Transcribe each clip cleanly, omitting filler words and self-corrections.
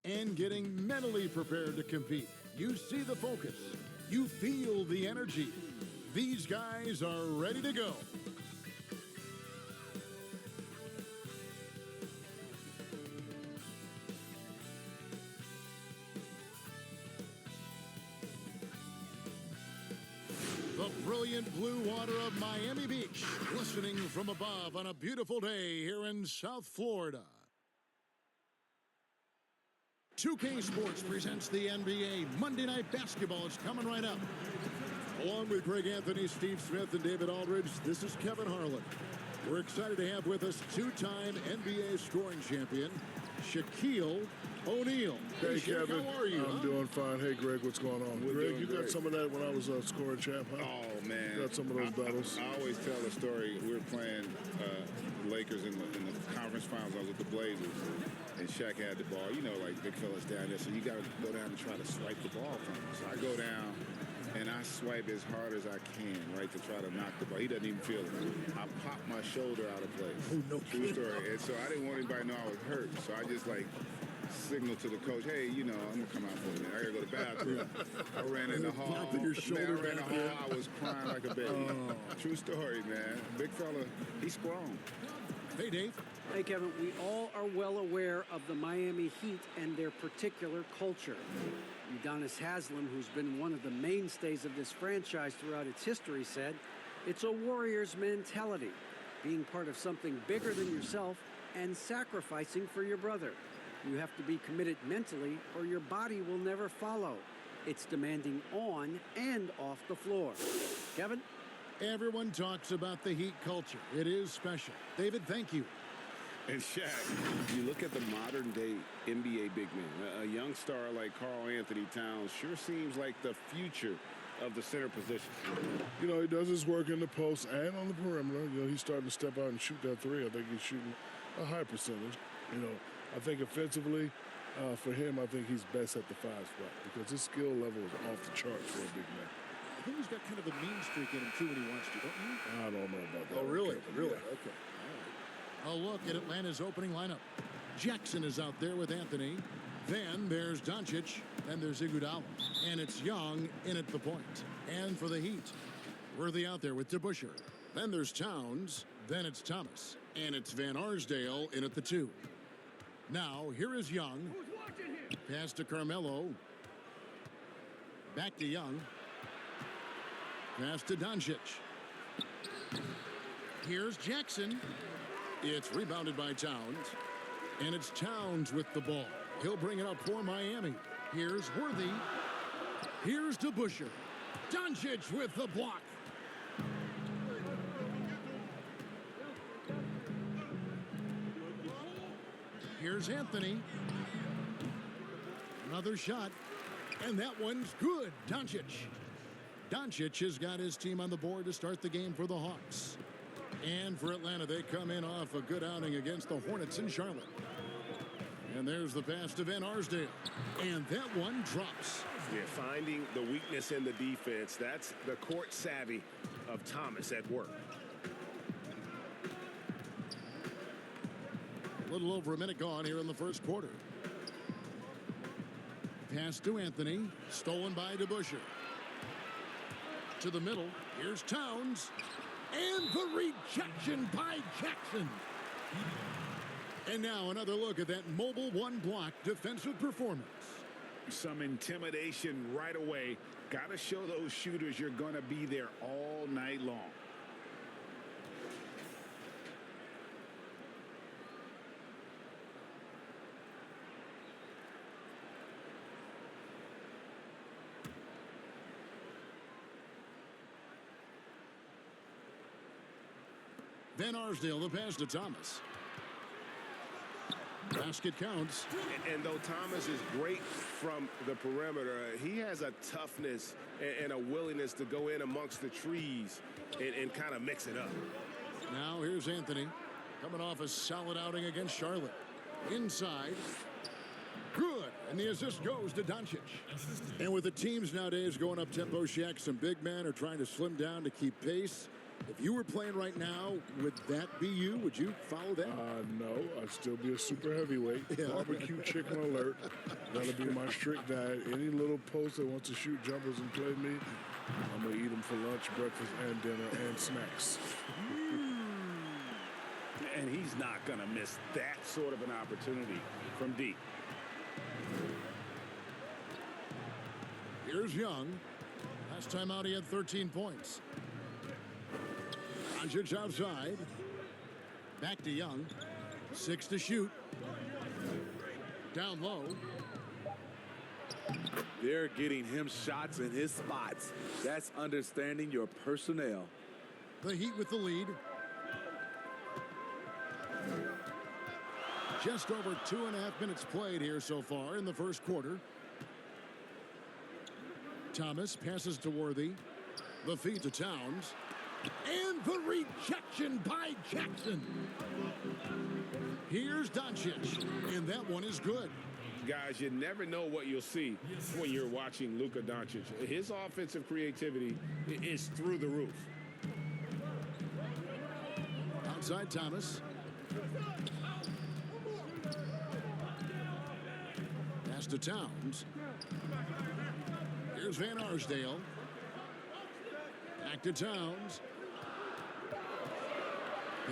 and getting mentally prepared to compete. You see the focus. You feel the energy. These guys are ready to go. The brilliant blue water of Miami Beach, glistening from above on a beautiful day here in South Florida. 2K Sports presents the NBA Monday Night Basketball. It's coming right up. Along with Greg Anthony, Steve Smith, and David Aldridge, this is Kevin Harlan. We're excited to have with us two-time NBA scoring champion, Shaquille O'Neal. Hey, Kevin. How are you? I'm doing fine. Hey, Greg, what's going on? Greg, you got some of that when I was scoring champ, huh? Oh, man. You got some of those battles? I always tell the story. We were playing the Lakers in the conference finals. I was with the Blazers, and Shaq had the ball. You know, like big fellas down there, so you got to go down and try to swipe the ball from him. So I go down, and I swipe as hard as I can, right, to try to knock the ball. He doesn't even feel it. I pop my shoulder out of place. Oh, no True story. And so I didn't want anybody to know I was hurt. So I just, like, signaled to the coach, hey, you know, I'm going to come out for a minute. I got to go to the bathroom. I ran in the hall. Man, I ran in the hall. I was crying like a baby. Oh. True story, man. Big fella, he's strong. Hey, Dave. Hey, Kevin, we all are well aware of the Miami Heat and their particular culture. Udonis Haslem, who's been one of the mainstays of this franchise throughout its history, said, it's a warrior's mentality, being part of something bigger than yourself and sacrificing for your brother. You have to be committed mentally or your body will never follow. It's demanding on and off the floor. Kevin? Everyone talks about the Heat culture. It is special. David, thank you. And Shaq, you look at the modern-day NBA big man. A young star like Karl Anthony Towns sure seems like the future of the center position. You know, he does his work in the post and on the perimeter. You know, he's starting to step out and shoot that three. I think he's shooting a high percentage. You know, I think offensively, for him, I think he's best at the 5 spot because his skill level is off the charts for a big man. I think he's got kind of a mean streak in him, too, when he wants to, don't you? I don't know about that. Oh, really? Really? Yeah. Okay. A look at Atlanta's opening lineup. Jackson is out there with Anthony. Then there's Dončić. Then there's Iguodala. And it's Young in at the point. And for the Heat, Worthy out there with DeBusschere. Then there's Towns. Then it's Thomas. And it's Van Arsdale in at the 2. Now, here is Young. Pass to Carmelo. Back to Young. Pass to Dončić. Here's Jackson. It's rebounded by Towns. And it's Towns with the ball. He'll bring it up for Miami. Here's Worthy. Here's DeBusschere. Dončić with the block. Here's Anthony. Another shot. And that one's good. Dončić. Dončić has got his team on the board to start the game for the Hawks. And for Atlanta, they come in off a good outing against the Hornets in Charlotte. And there's the pass to Van Arsdale. And that one drops. Yeah, finding the weakness in the defense. That's the court savvy of Thomas at work. A little over a minute gone here in the first quarter. Pass to Anthony. Stolen by DeBusschere. To the middle. Here's Towns. And the rejection by Jackson. And now another look at that mobile one-block defensive performance. Some intimidation right away. Got to show those shooters you're going to be there all night long. Van Arsdale, the pass to Thomas. Basket counts. And though Thomas is great from the perimeter, he has a toughness and a willingness to go in amongst the trees and kind of mix it up. Now here's Anthony. Coming off a solid outing against Charlotte. Inside. Good. And the assist goes to Dončić. And with the teams nowadays going up tempo, Shaq, some big men are trying to slim down to keep pace. If you were playing right now, would that be you? Would you follow that? No, I'd still be a super heavyweight. Yeah. Barbecue chicken alert. That'll be my strict diet. Any little post that wants to shoot jumpers and play me, I'm going to eat them for lunch, breakfast, and dinner, and snacks. And he's not going to miss that sort of an opportunity from deep. Here's Young. Last time out, he had 13 points. Dončić outside. Back to Young. 6 to shoot. Down low. They're getting him shots in his spots. That's understanding your personnel. The Heat with the lead. Just over 2.5 minutes played here so far in the first quarter. Thomas passes to Worthy. The feed to Towns. And the rejection by Jackson. Here's Dončić. And that one is good. Guys, you never know what you'll see when you're watching Luka Dončić. His offensive creativity is through the roof. Outside Thomas. Pass to Towns. Here's Van Arsdale. Back to Towns.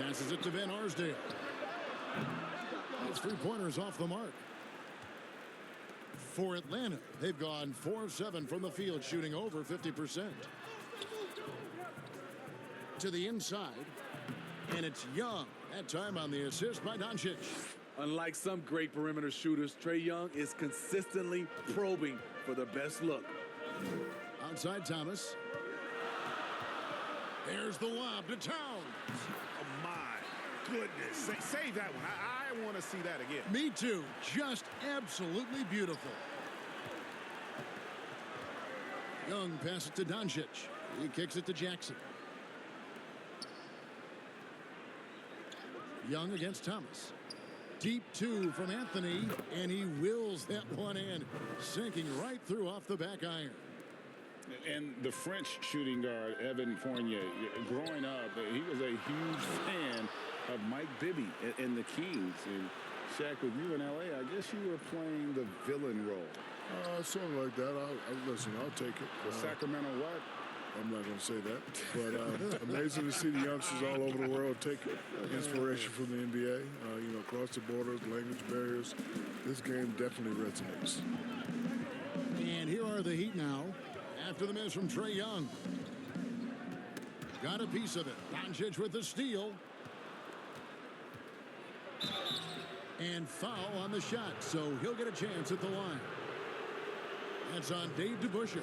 Passes it to Van Arsdale. Those 3-pointers off the mark. For Atlanta, they've gone 4 of 7 from the field, shooting over 50%. To the inside. And it's Young. That time on the assist by Dončić. Unlike some great perimeter shooters, Trae Young is consistently probing for the best look. Outside Thomas. There's the lob to Towns. Oh, my goodness. Save that one. I want to see that again. Me too. Just absolutely beautiful. Young passes it to Dončić. He kicks it to Jackson. Young against Thomas. Deep 2 from Anthony, and he wills that one in, sinking right through off the back iron. And the French shooting guard, Evan Fournier, growing up, he was a huge fan of Mike Bibby and the Kings. And Shaq, with you in L.A., I guess you were playing the villain role. Something like that. Listen, I'll take it. The Sacramento what? I'm not going to say that. But amazing to see the youngsters all over the world take inspiration from the NBA. Across the borders, language barriers. This game definitely resonates. And here are the Heat now. After the miss from Trae Young. Got a piece of it. Dončić with the steal. And foul on the shot, so he'll get a chance at the line. That's on Dave DeBusschere.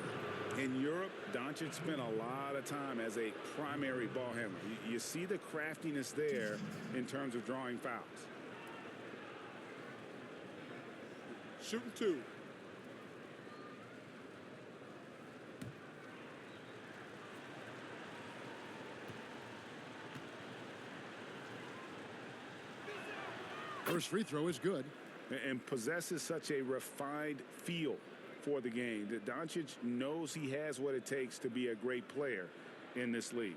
In Europe, Dončić spent a lot of time as a primary ball handler. You see the craftiness there in terms of drawing fouls. Shooting 2. First free throw is good. And possesses such a refined feel for the game that Dončić knows he has what it takes to be a great player in this league.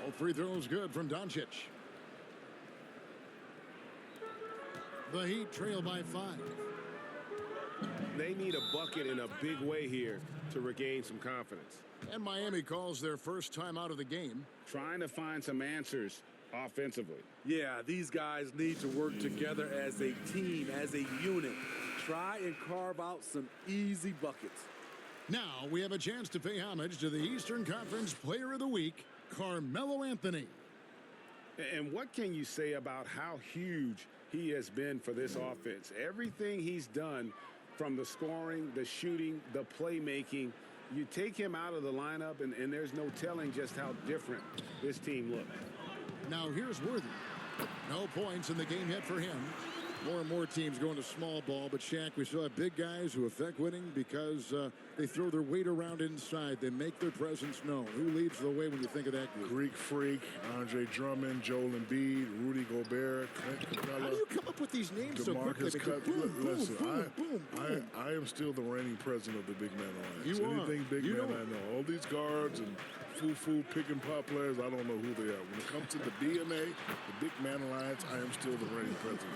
All free throws good from Dončić. The Heat trail by 5. They need a bucket in a big way here to regain some confidence. And Miami calls their first time out of the game. Trying to find some answers offensively. Yeah, these guys need to work together as a team, as a unit. Try and carve out some easy buckets. Now we have a chance to pay homage to the Eastern Conference Player of the Week, Carmelo Anthony. And what can you say about how huge he has been for this offense? Everything he's done, from the scoring, the shooting, the playmaking, you take him out of the lineup, and there's no telling just how different this team looks. Now here's Worthy. No points in the game yet for him. More and more teams going to small ball, but Shaq, we still have big guys who affect winning because they throw their weight around inside. They make their presence known. Who leads the way when you think of that group? Greek Freak, Andre Drummond, Joel Embiid, Rudy Gobert, Clint Capella. How do you come up with these names so quickly? Listen, Boom. I am still the reigning president of the Big Man Alliance. You are. Anything Big You Man, know. I know. All these guards and foo pick and pop players, I don't know who they are. When it comes to the BMA, the Big Man Alliance, I am still the reigning president.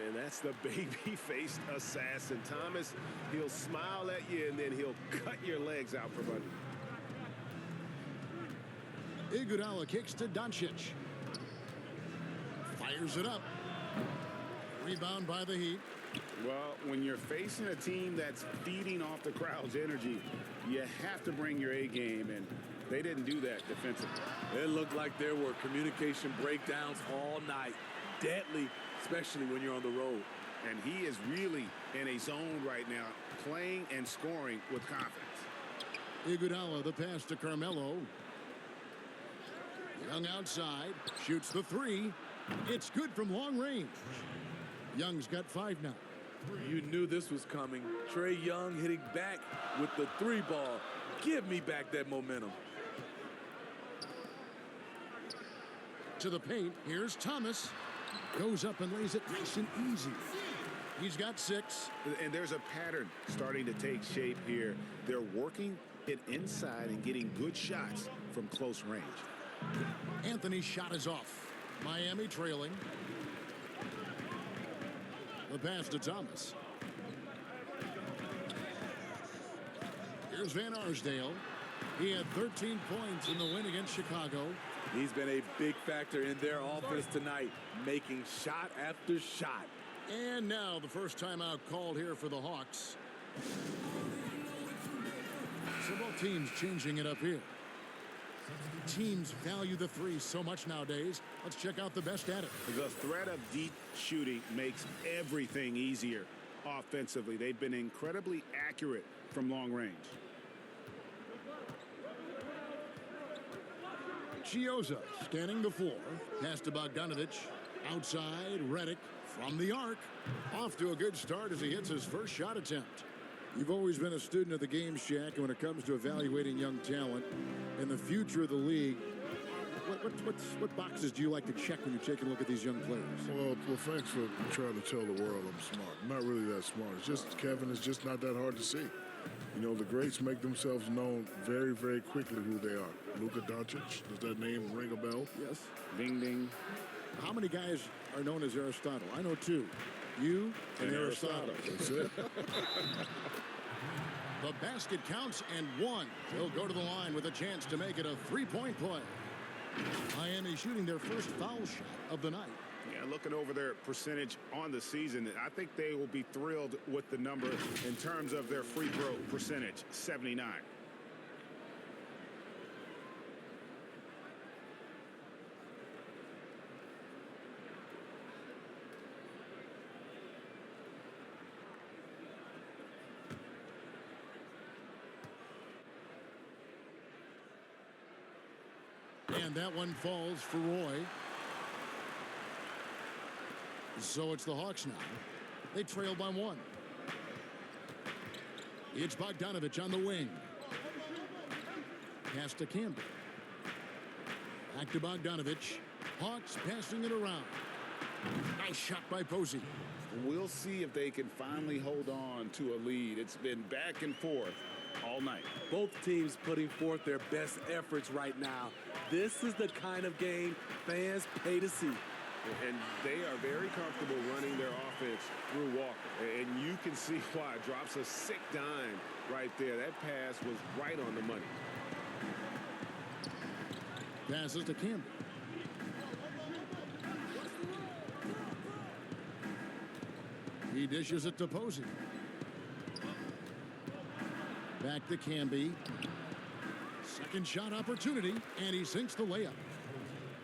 And that's the baby-faced assassin. Thomas, he'll smile at you, and then he'll cut your legs out from under. Iguodala kicks to Dončić. Fires it up. Rebound by the Heat. Well, when you're facing a team that's feeding off the crowd's energy, you have to bring your A game, and they didn't do that defensively. It looked like there were communication breakdowns all night. Deadly, especially when you're on the road. And he is really in a zone right now, playing and scoring with confidence. Iguodala, the pass to Carmelo. Young outside, shoots the three. It's good from long range. Young's got 5 now. You knew this was coming. Trae Young hitting back with the 3 ball. Give me back that momentum. To the paint, here's Thomas. Goes up and lays it nice and easy. He's got 6. And there's a pattern starting to take shape here. They're working it inside and getting good shots from close range. Anthony's shot is off. Miami trailing. The pass to Thomas. Here's Van Arsdale. He had 13 points in the win against Chicago. He's been a big factor in their offense tonight, making shot after shot. And now the first timeout called here for the Hawks. So both teams changing it up here. Teams value the 3 so much nowadays. Let's check out the best at it. The threat of deep shooting makes everything easier offensively. They've been incredibly accurate from long range. Chioza scanning the floor. Pass to Bogdanović. Outside, Redick from the arc. Off to a good start as he hits his first shot attempt. You've always been a student of the game, Shaq, and when it comes to evaluating young talent and the future of the league, what boxes do you like to check when you take a look at these young players? Well, thanks for trying to tell the world I'm smart. I'm not really that smart. It's just, Kevin, it's just not that hard to see. You know, the greats make themselves known very, very quickly who they are. Luka Dončić, does that name ring a bell? Yes. Ding, ding. How many guys are known as Aristotle? I know 2. You and Aristotle. That's it. The basket counts and 1. He'll go to the line with a chance to make it a 3-point play. Miami shooting their first foul shot of the night. Yeah, looking over their percentage on the season, I think they will be thrilled with the number in terms of their free throw percentage, 79. And that one falls for Roy. So it's the Hawks now. They trail by 1. It's Bogdanović on the wing. Pass to Campbell. Back to Bogdanović. Hawks passing it around. Nice shot by Posey. We'll see if they can finally hold on to a lead. It's been back and forth all night. Both teams putting forth their best efforts right now. This is the kind of game fans pay to see. And they are very comfortable running their offense through Walker. And you can see why. Drops a sick dime right there. That pass was right on the money. Passes to Campbell. He dishes it to Posey. Back to Camby. Second shot opportunity, and he sinks the layup.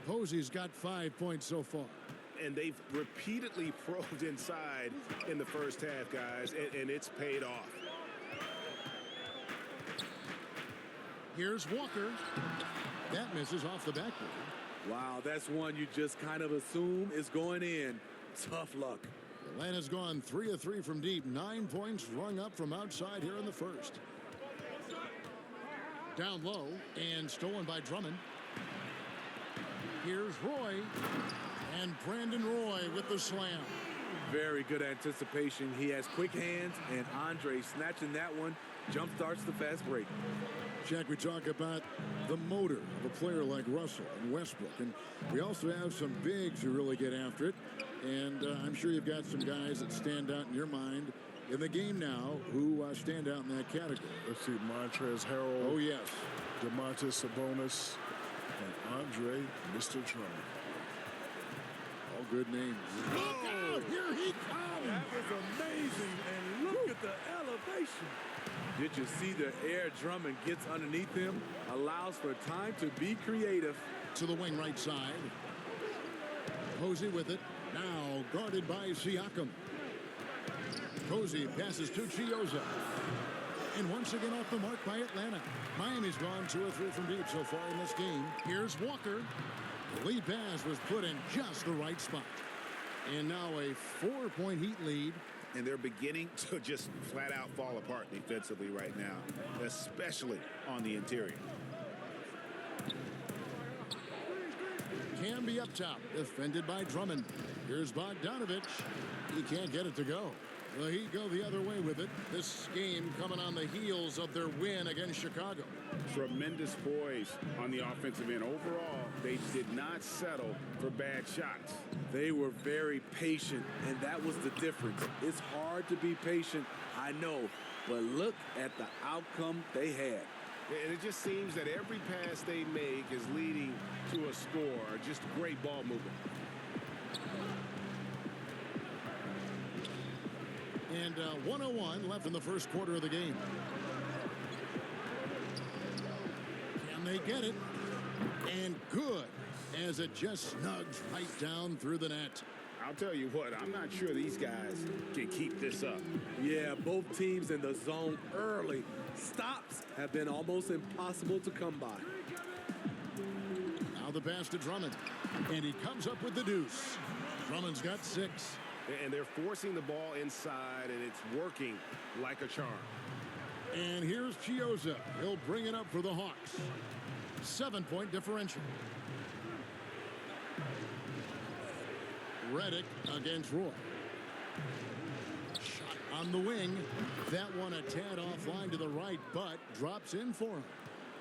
Posey's got 5 points so far. And they've repeatedly probed inside in the first half, guys, and it's paid off. Here's Walker. That misses off the backboard. Wow, that's one you just kind of assume is going in. Tough luck. Atlanta's gone 3 of 3 from deep. 9 points rung up from outside here in the first. Down low and stolen by Drummond. Here's Roy. And Brandon Roy with the slam. Very good anticipation. He has quick hands, and Andre snatching that one jump starts the fast break. Jack, we talk about the motor of a player like Russell and Westbrook, and we also have some bigs who really get after it. And I'm sure you've got some guys that stand out in your mind in the game now who stand out in that category. Let's see, Montrezl Harrell. Oh, yes. Domantas Sabonis and Andre, Mr. Drummond. All good names. Look out! Here he comes! That was amazing, and look at the elevation. Did you see the air Drummond gets underneath him? Allows for time to be creative. To the wing right side. Posey with it. Now guarded by Siakam. Posey passes to Chiozza. And once again off the mark by Atlanta. Miami's gone 2 of 3 from deep so far in this game. Here's Walker. The lead pass was put in just the right spot. And now a 4-point Heat lead. And they're beginning to just flat out fall apart defensively right now, especially on the interior. Camby up top, defended by Drummond. Here's Bogdanovich. He can't get it to go. The Heat go the other way with it. This game coming on the heels of their win against Chicago. Tremendous poise on the offensive end. Overall, they did not settle for bad shots. They were very patient, and that was the difference. It's hard to be patient, I know, but look at the outcome they had. And it just seems that every pass they make is leading to a score. Just great ball movement. And 1:01 left in the first quarter of the game. Can they get it? And good, as it just snugs right down through the net. I'll tell you what, I'm not sure these guys can keep this up. Yeah, both teams in the zone early. Stops have been almost impossible to come by. Now the pass to Drummond. And he comes up with the deuce. Drummond's got 6. And they're forcing the ball inside, and it's working like a charm. And here's Chiozza. He'll bring it up for the Hawks. 7-point differential. Redick against Roy. Shot on the wing. That one a tad offline to the right, but drops in for him.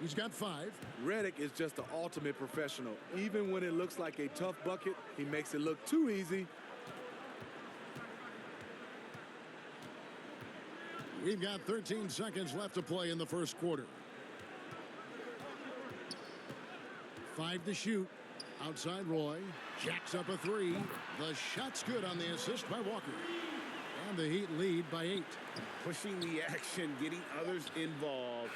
He's got 5. Redick is just the ultimate professional. Even when it looks like a tough bucket, he makes it look too easy. We've got 13 seconds left to play in the first quarter. 5 to shoot. Outside Roy. Jacks up a 3. The shot's good on the assist by Walker. And the Heat lead by 8. Pushing the action, getting others involved.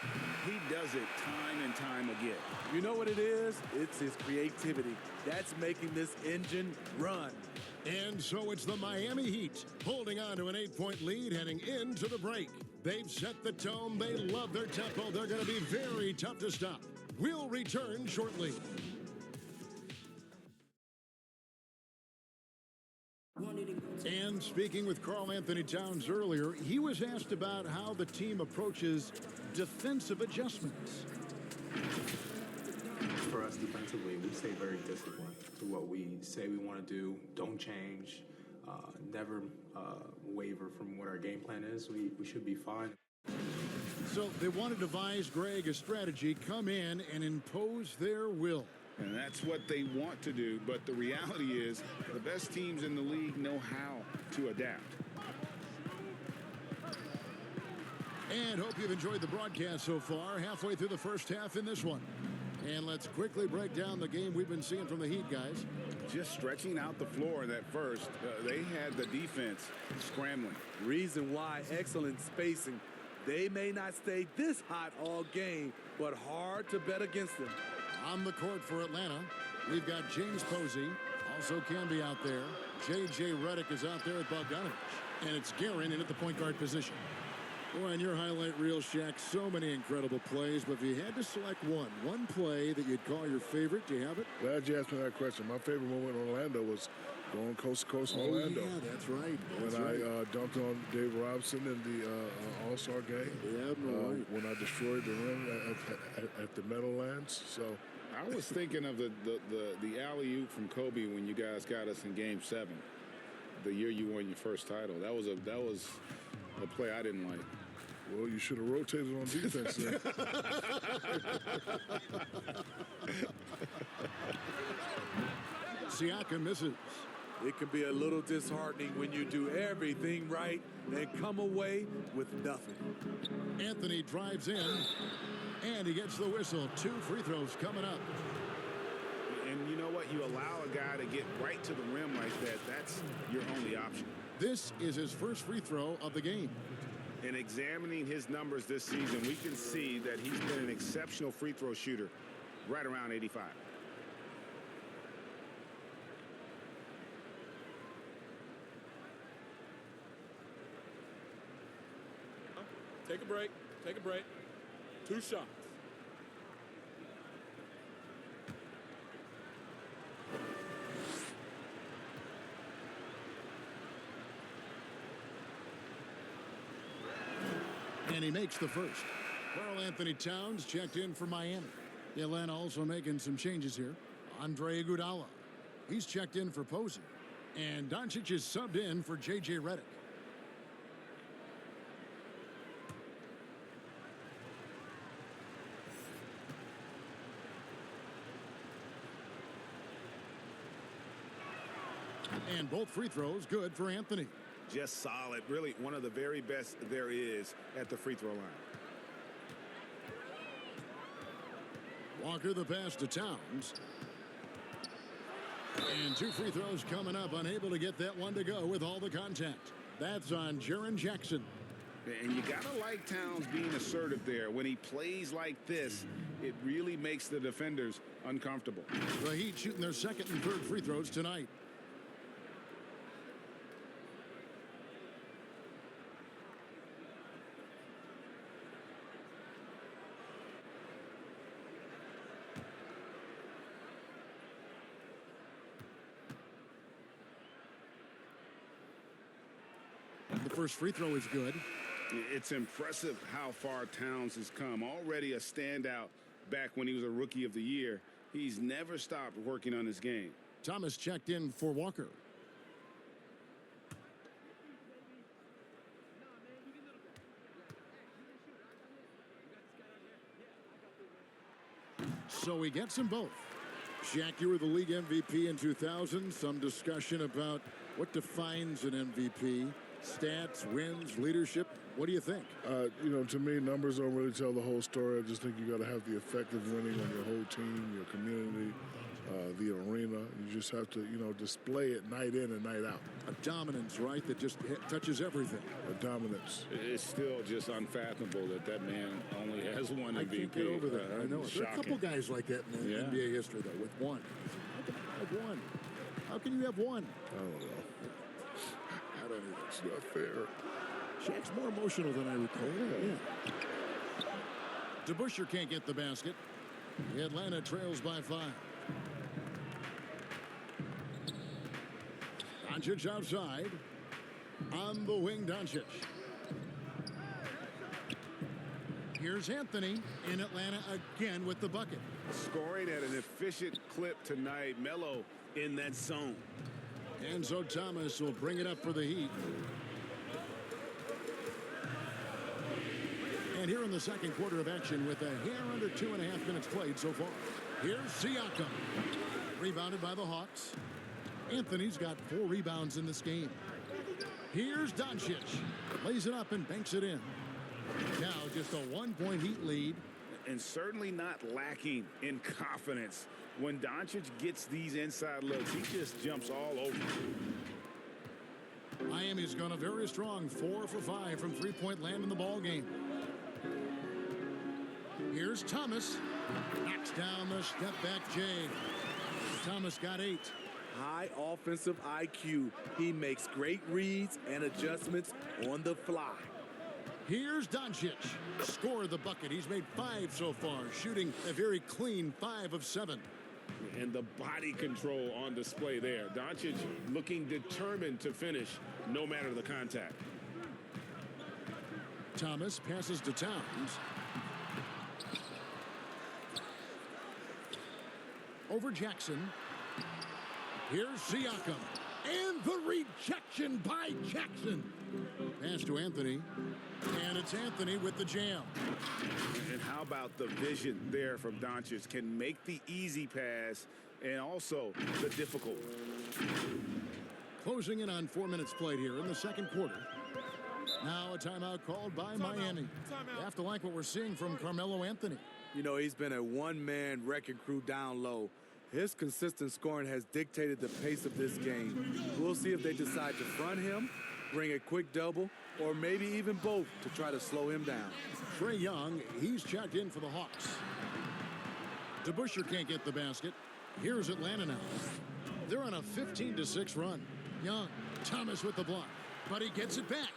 He does it time and time again. You know what it is? It's his creativity. That's making this engine run. And so it's the Miami Heat holding on to an 8-point lead heading into the break. They've set the tone. They love their tempo. They're going to be very tough to stop. We'll return shortly. And speaking with Karl Anthony Towns earlier, he was asked about how the team approaches defensive adjustments. For us defensively, we stay very disciplined to what we say we want to do. Don't change. Never waver from what our game plan is. We should be fine. So they want to devise, Greg, a strategy, come in and impose their will. And that's what they want to do, but the reality is the best teams in the league know how to adapt. And hope you've enjoyed the broadcast so far, halfway through the first half in this one. And let's quickly break down the game we've been seeing from the Heat, guys. Just stretching out the floor in that first, they had the defense scrambling. Reason why, excellent spacing. They may not stay this hot all game, but hard to bet against them. On the court for Atlanta, we've got James Posey, also Camby out there. J.J. Redick is out there with Bogdanovich. And it's Guerin in at the point guard position. Boy, on your highlight reel, Shaq, so many incredible plays, but if you had to select one play that you'd call your favorite, do you have it? Glad you asked me that question. My favorite moment in Orlando was going coast to coast in Oh, Orlando. yeah, that's right. When I dunked on Dave Robinson in the All-Star game. Yeah, no right. When I destroyed the rim at the Meadowlands. So I was thinking of the alley-oop from Kobe when you guys got us in Game 7, the year you won your first title. That was a play I didn't like. Well, you should have rotated on defense then. Siakam misses. It can be a little disheartening when you do everything right and come away with nothing. Anthony drives in, and he gets the whistle. 2 free throws coming up. And you know what? You allow a guy to get right to the rim like that. That's your only option. This is his first free throw of the game. In examining his numbers this season, we can see that he's been an exceptional free throw shooter, right around 85. Take a break. Take a break. 2 shots. And he makes the first. Karl Anthony Towns checked in for Miami. Atlanta also making some changes here. Andre Iguodala. He's checked in for Posey. And Dončić is subbed in for J.J. Redick. And both free throws good for Anthony. Just solid. Really one of the very best there is at the free throw line. Walker the pass to Towns. And 2 free throws coming up. Unable to get that one to go with all the contact. That's on Jaren Jackson. And you got to like Towns being assertive there. When he plays like this, it really makes the defenders uncomfortable. The Heat shooting their second and third free throws tonight. The first free throw is good. It's impressive how far Towns has come. Already a standout back when he was a Rookie of the Year. He's never stopped working on his game. Thomas checked in for Walker. So he gets them both. Shaq, you were the league MVP in 2000. Some discussion about what defines an MVP. Stats, wins, leadership. What do you think? To me, numbers don't really tell the whole story. I just think you got to have the effect of winning on your whole team, your community, the arena. You just have to, display it night in and night out. A dominance, right, that just touches everything. A dominance. It's still just unfathomable that man only has one MVP. I can't get over that. I know. There are a couple guys like that in NBA history, though, with one. How can you have one? How can you have one? I don't know. I don't either. It's not fair. Shaq's more emotional than I recall. Yeah. DeBusschere can't get the basket. Atlanta trails by 5. Dončić outside. On the wing, Dončić. Here's Anthony in Atlanta again with the bucket. Scoring at an efficient clip tonight. Melo in that zone. And so Thomas will bring it up for the Heat. And here in the second quarter of action with a hair under 2.5 minutes played so far. Here's Siakam. Rebounded by the Hawks. Anthony's got 4 rebounds in this game. Here's Dončić. Lays it up and banks it in. Now just a 1-point Heat lead. And certainly not lacking in confidence. When Dončić gets these inside looks, he just jumps all over. Miami's gone a very strong 4 for 5 from 3-point land in the ball game. Here's Thomas. Knocks down the step back J. Thomas got 8. High offensive IQ. He makes great reads and adjustments on the fly. Here's Dončić. Scored the bucket. He's made 5 so far, shooting a very clean 5 of 7. And the body control on display there. Dončić looking determined to finish no matter the contact. Thomas passes to Towns. Over Jackson. Here's Siakam. And the rejection by Jackson. Pass to Anthony. And it's Anthony with the jam. And how about the vision there from Dončić? Can make the easy pass and also the difficult. Closing in on 4 minutes played here in the second quarter. Now a timeout called by Miami. You have to like what we're seeing from Carmelo Anthony. You know, he's been a one-man wrecking crew down low. His consistent scoring has dictated the pace of this game. We'll see if they decide to front him, bring a quick double, or maybe even both to try to slow him down. Trae Young, he's checked in for the Hawks. DeBusschere can't get the basket. Here's Atlanta now. They're on a 15-6 run. Young, Thomas with the block, but he gets it back.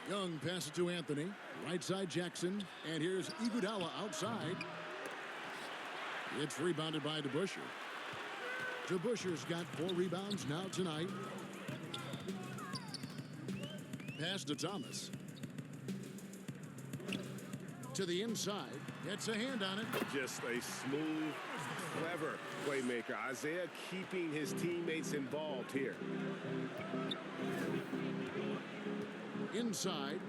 Young passes to Anthony. Right side Jackson, and here's Iguodala outside. It's rebounded by DeBusschere. DeBusschere's got 4 rebounds now tonight. Pass to Thomas. To the inside. Gets a hand on it. Just a smooth, clever playmaker. Isaiah keeping his teammates involved here. Inside.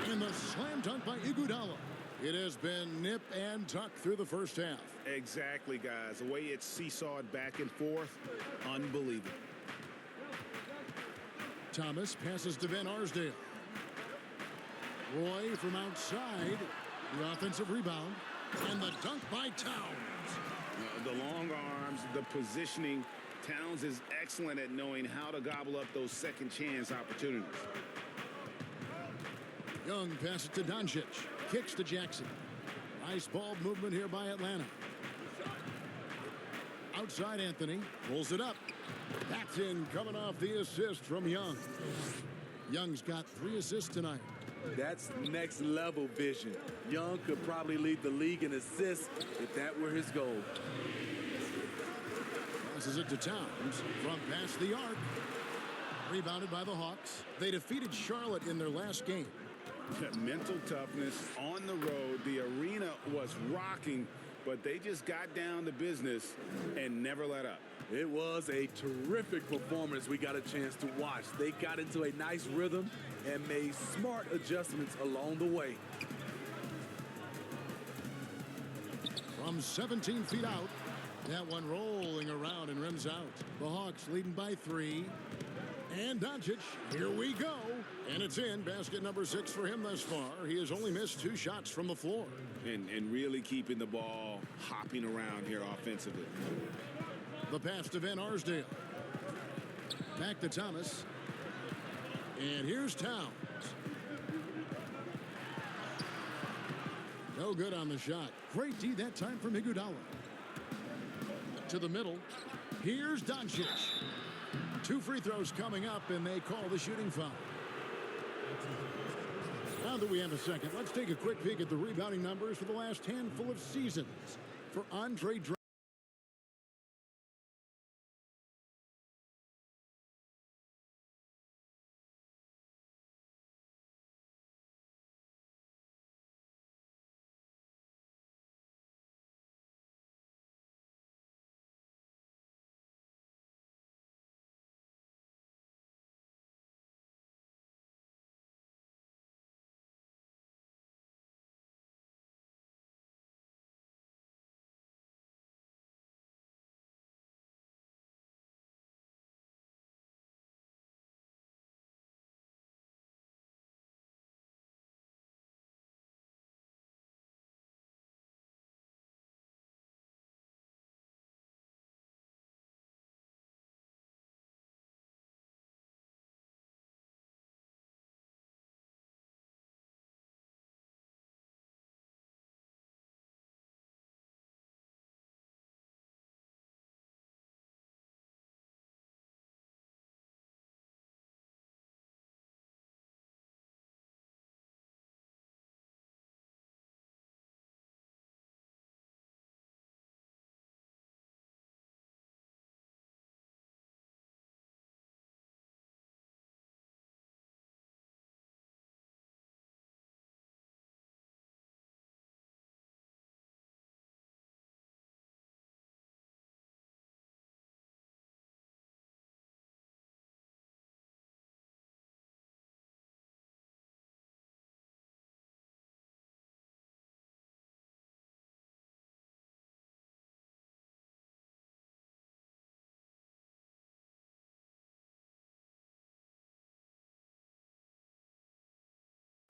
And the slam dunk by Iguodala. It has been nip and tuck through the first half. Exactly, guys. The way it's seesawed back and forth, unbelievable. Thomas passes to Van Arsdale. Roy from outside. The offensive rebound. And the dunk by Towns. The long arms, the positioning. Towns is excellent at knowing how to gobble up those second chance opportunities. Young passes to Dončić. Kicks to Jackson. Nice ball movement here by Atlanta. Outside Anthony. Pulls it up. That's in, coming off the assist from Young. Young's got 3 assists tonight. That's next level vision. Young could probably lead the league in assists if that were his goal. Passes it to Towns from past the arc. Rebounded by the Hawks. They defeated Charlotte in their last game. Mental toughness on the road. The arena was rocking, but they just got down to business and never let up. It was a terrific performance we got a chance to watch. They got into a nice rhythm and made smart adjustments along the way. From 17 feet out, that one rolling around and rims out. The Hawks leading by 3. And Dončić, here we go. And it's in. Basket number 6 for him thus far. He has only missed 2 shots from the floor. And really keeping the ball hopping around here offensively. The pass to Van Arsdale. Back to Thomas. And here's Towns. No good on the shot. Great D that time from Iguodala. To the middle. Here's Dončić. 2 free throws coming up, and they call the shooting foul. Now that we have a second, let's take a quick peek at the rebounding numbers for the last handful of seasons for Andre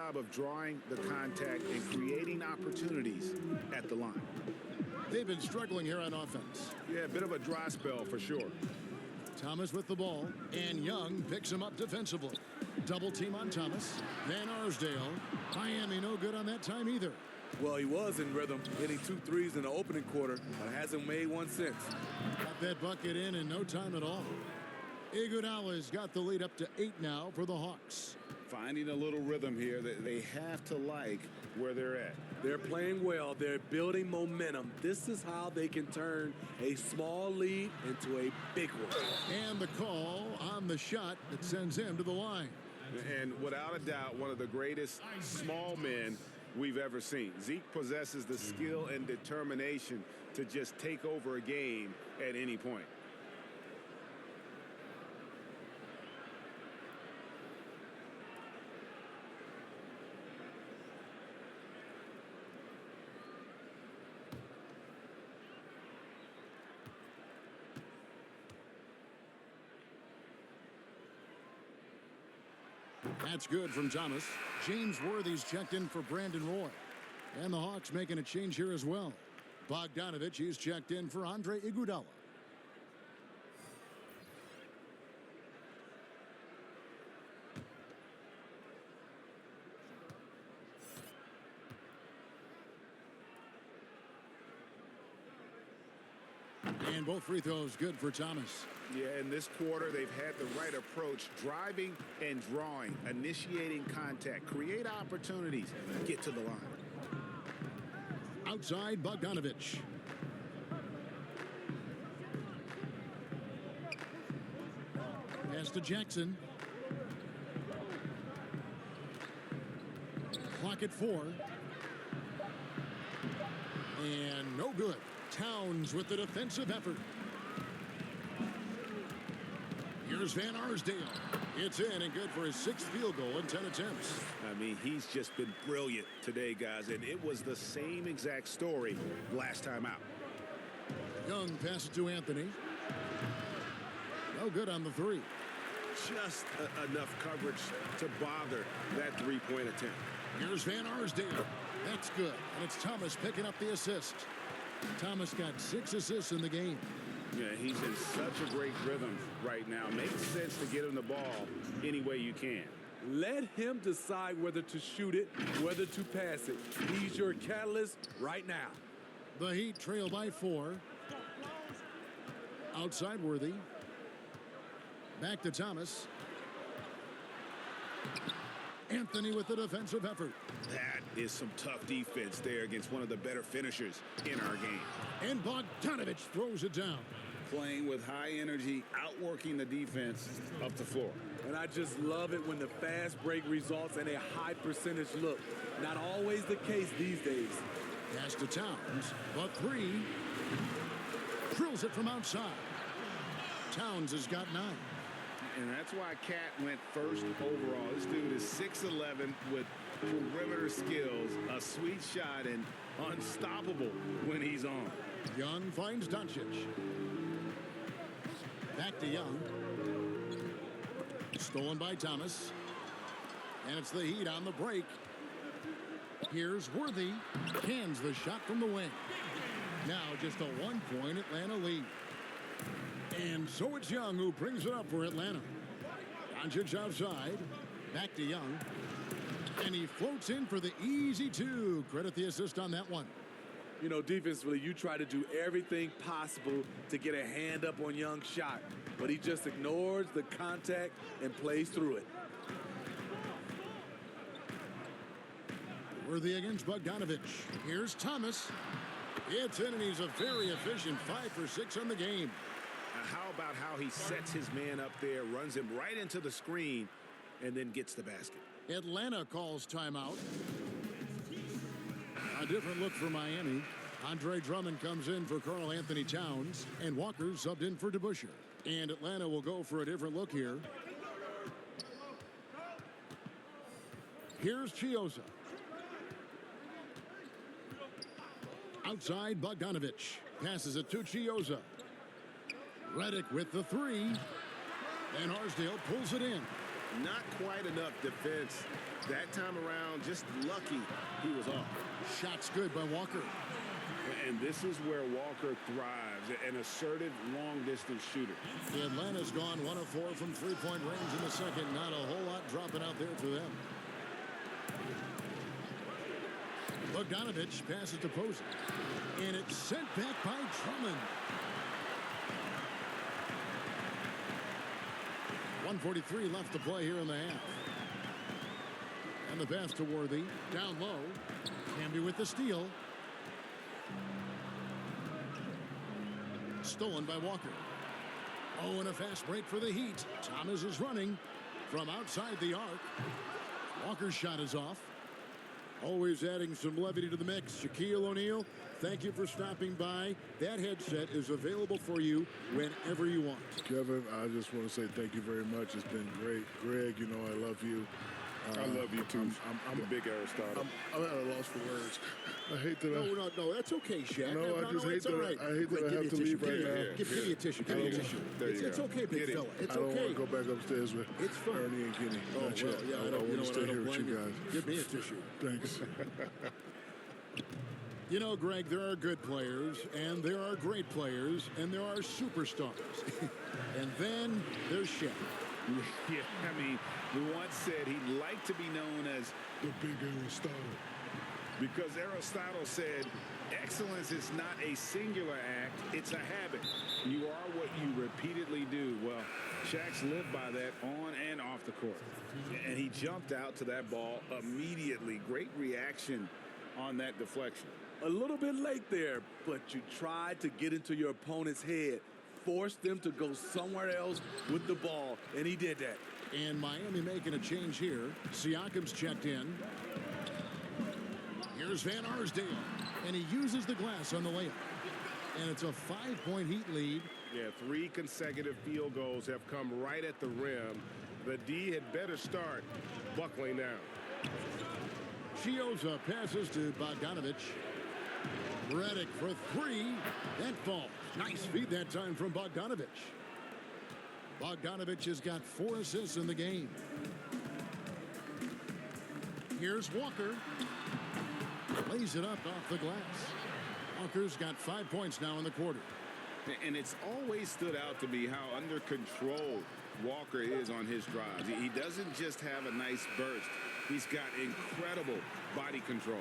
job of drawing the contact and creating opportunities at the line. They've been struggling here on offense. Yeah, a bit of a dry spell for sure. Thomas with the ball, and Young picks him up defensively. Double team on Thomas. Van Arsdale. Miami no good on that time either. Well, he was in rhythm, hitting 2 threes in the opening quarter, but hasn't made one since. Got that bucket in no time at all. Iguodala's got the lead up to 8 now for the Hawks. Finding a little rhythm here that they have to like where they're at. They're playing well. They're building momentum. This is how they can turn a small lead into a big one. And the call on the shot that sends him to the line. And without a doubt, one of the greatest small men we've ever seen. Zeke possesses the skill and determination to just take over a game at any point. That's good from Thomas. James Worthy's checked in for Brandon Roy. And the Hawks making a change here as well. Bogdanovich, he's checked in for Andre Iguodala. And both free throws good for Thomas. Yeah, in this quarter, they've had the right approach, driving and drawing, initiating contact, create opportunities, get to the line. Outside, Bogdanovich. Pass to Jackson. Clock at 4. And no good. Towns with the defensive effort. Here's Van Arsdale. It's in and good for his 6th field goal in 10 attempts. I mean, he's just been brilliant today, guys, and it was the same exact story last time out. Young passes to Anthony. No good on the 3. Just enough coverage to bother that 3-point attempt. Here's Van Arsdale. That's good. And it's Thomas picking up the assist. Thomas got 6 assists in the game. Yeah, he's in such a great rhythm right now. Makes sense to get him the ball any way you can. Let him decide whether to shoot it, whether to pass it. He's your catalyst right now. The Heat trail by 4. Outside Worthy. Back to Thomas. Anthony with the defensive effort. That is some tough defense there against one of the better finishers in our game. And Bogdanovich throws it down. Playing with high energy, outworking the defense up the floor. And I just love it when the fast break results in a high percentage look. Not always the case these days. Pass to Towns, but 3. Drills it from outside. Towns has got 9. And that's why Cat went first overall. This dude is 6'11" with perimeter skills, a sweet shot, and unstoppable when he's on. Young finds Dončić. Back to Young. Stolen by Thomas. And it's the Heat on the break. Here's Worthy. Cans the shot from the wing. Now just a 1-point Atlanta lead. And so it's Young who brings it up for Atlanta. Dončić outside. Back to Young. And he floats in for the easy 2. Credit the assist on that one. You know, defensively, you try to do everything possible to get a hand up on Young's shot, but he just ignores the contact and plays through it. Worthy against Bogdanovich. Here's Thomas. It's in, and he's a very efficient 5 for 6 on the game. How about how he sets his man up there, runs him right into the screen, and then gets the basket? Atlanta calls timeout. A different look for Miami. Andre Drummond comes in for Karl Anthony Towns, and Walker subbed in for DeBusschere. And Atlanta will go for a different look here. Here's Chiozza. Outside, Bogdanovich passes it to Chiozza. Redick with the 3. And Arsdale pulls it in. Not quite enough defense. That time around, just lucky he was off. Shot's good by Walker. And this is where Walker thrives, an assertive long-distance shooter. Atlanta's gone 1 of 4 from three-point range in the second. Not a whole lot dropping out there for them. Bogdanovich passes to Posey. And it's sent back by Drummond. 1:43 left to play here in the half. And the pass to Worthy. Down low. Camby with the steal. Stolen by Walker. Oh, and a fast break for the Heat. Thomas is running from outside the arc. Walker's shot is off. Always adding some levity to the mix. Shaquille O'Neal, thank you for stopping by. That headset is available for you whenever you want. Kevin, I just want to say thank you very much. It's been great. Greg, you know I love you. I love you too. I'm a big Aristotle. I'm at a loss for words. I hate that. No, that's okay, Shaq. No, I just hate that. Right. I hate that I have to leave right now. Give me a tissue. Give me a tissue. It's okay, big fella. It's I don't okay. want to go back upstairs with It's fine. Ernie and Kenny. Oh, Not well, yet. yeah, I want to stay here with you guys. Give me a tissue. Thanks. You know, Greg, there are good players, and there are great players, and there are superstars. And then there's Shaq. Yeah, I mean, we once said he'd like to be known as The big Aristotle. because Aristotle said, excellence is not a singular act, it's a habit. You are what you repeatedly do. Well, Shaq's lived by that on and off the court. And he jumped out to that ball immediately. Great reaction on that deflection. A little bit late there, but you tried to get into your opponent's head, force them to go somewhere else with the ball, and he did that. And Miami making a change here. Siakam's checked in. Here's Van Arsdale. And he uses the glass on the layup. And it's a 5-point Heat lead. Yeah, 3 consecutive field goals have come right at the rim. The D had better start buckling down. Chioza passes to Bogdanovich. Redick for 3. That falls. Nice feed that time from Bogdanovich. Bogdanovich has got 4 assists in the game. Here's Walker. Lays it up off the glass. Walker's got 5 points now in the quarter. And it's always stood out to me how under control Walker is on his drives. He doesn't just have a nice burst. He's got incredible body control.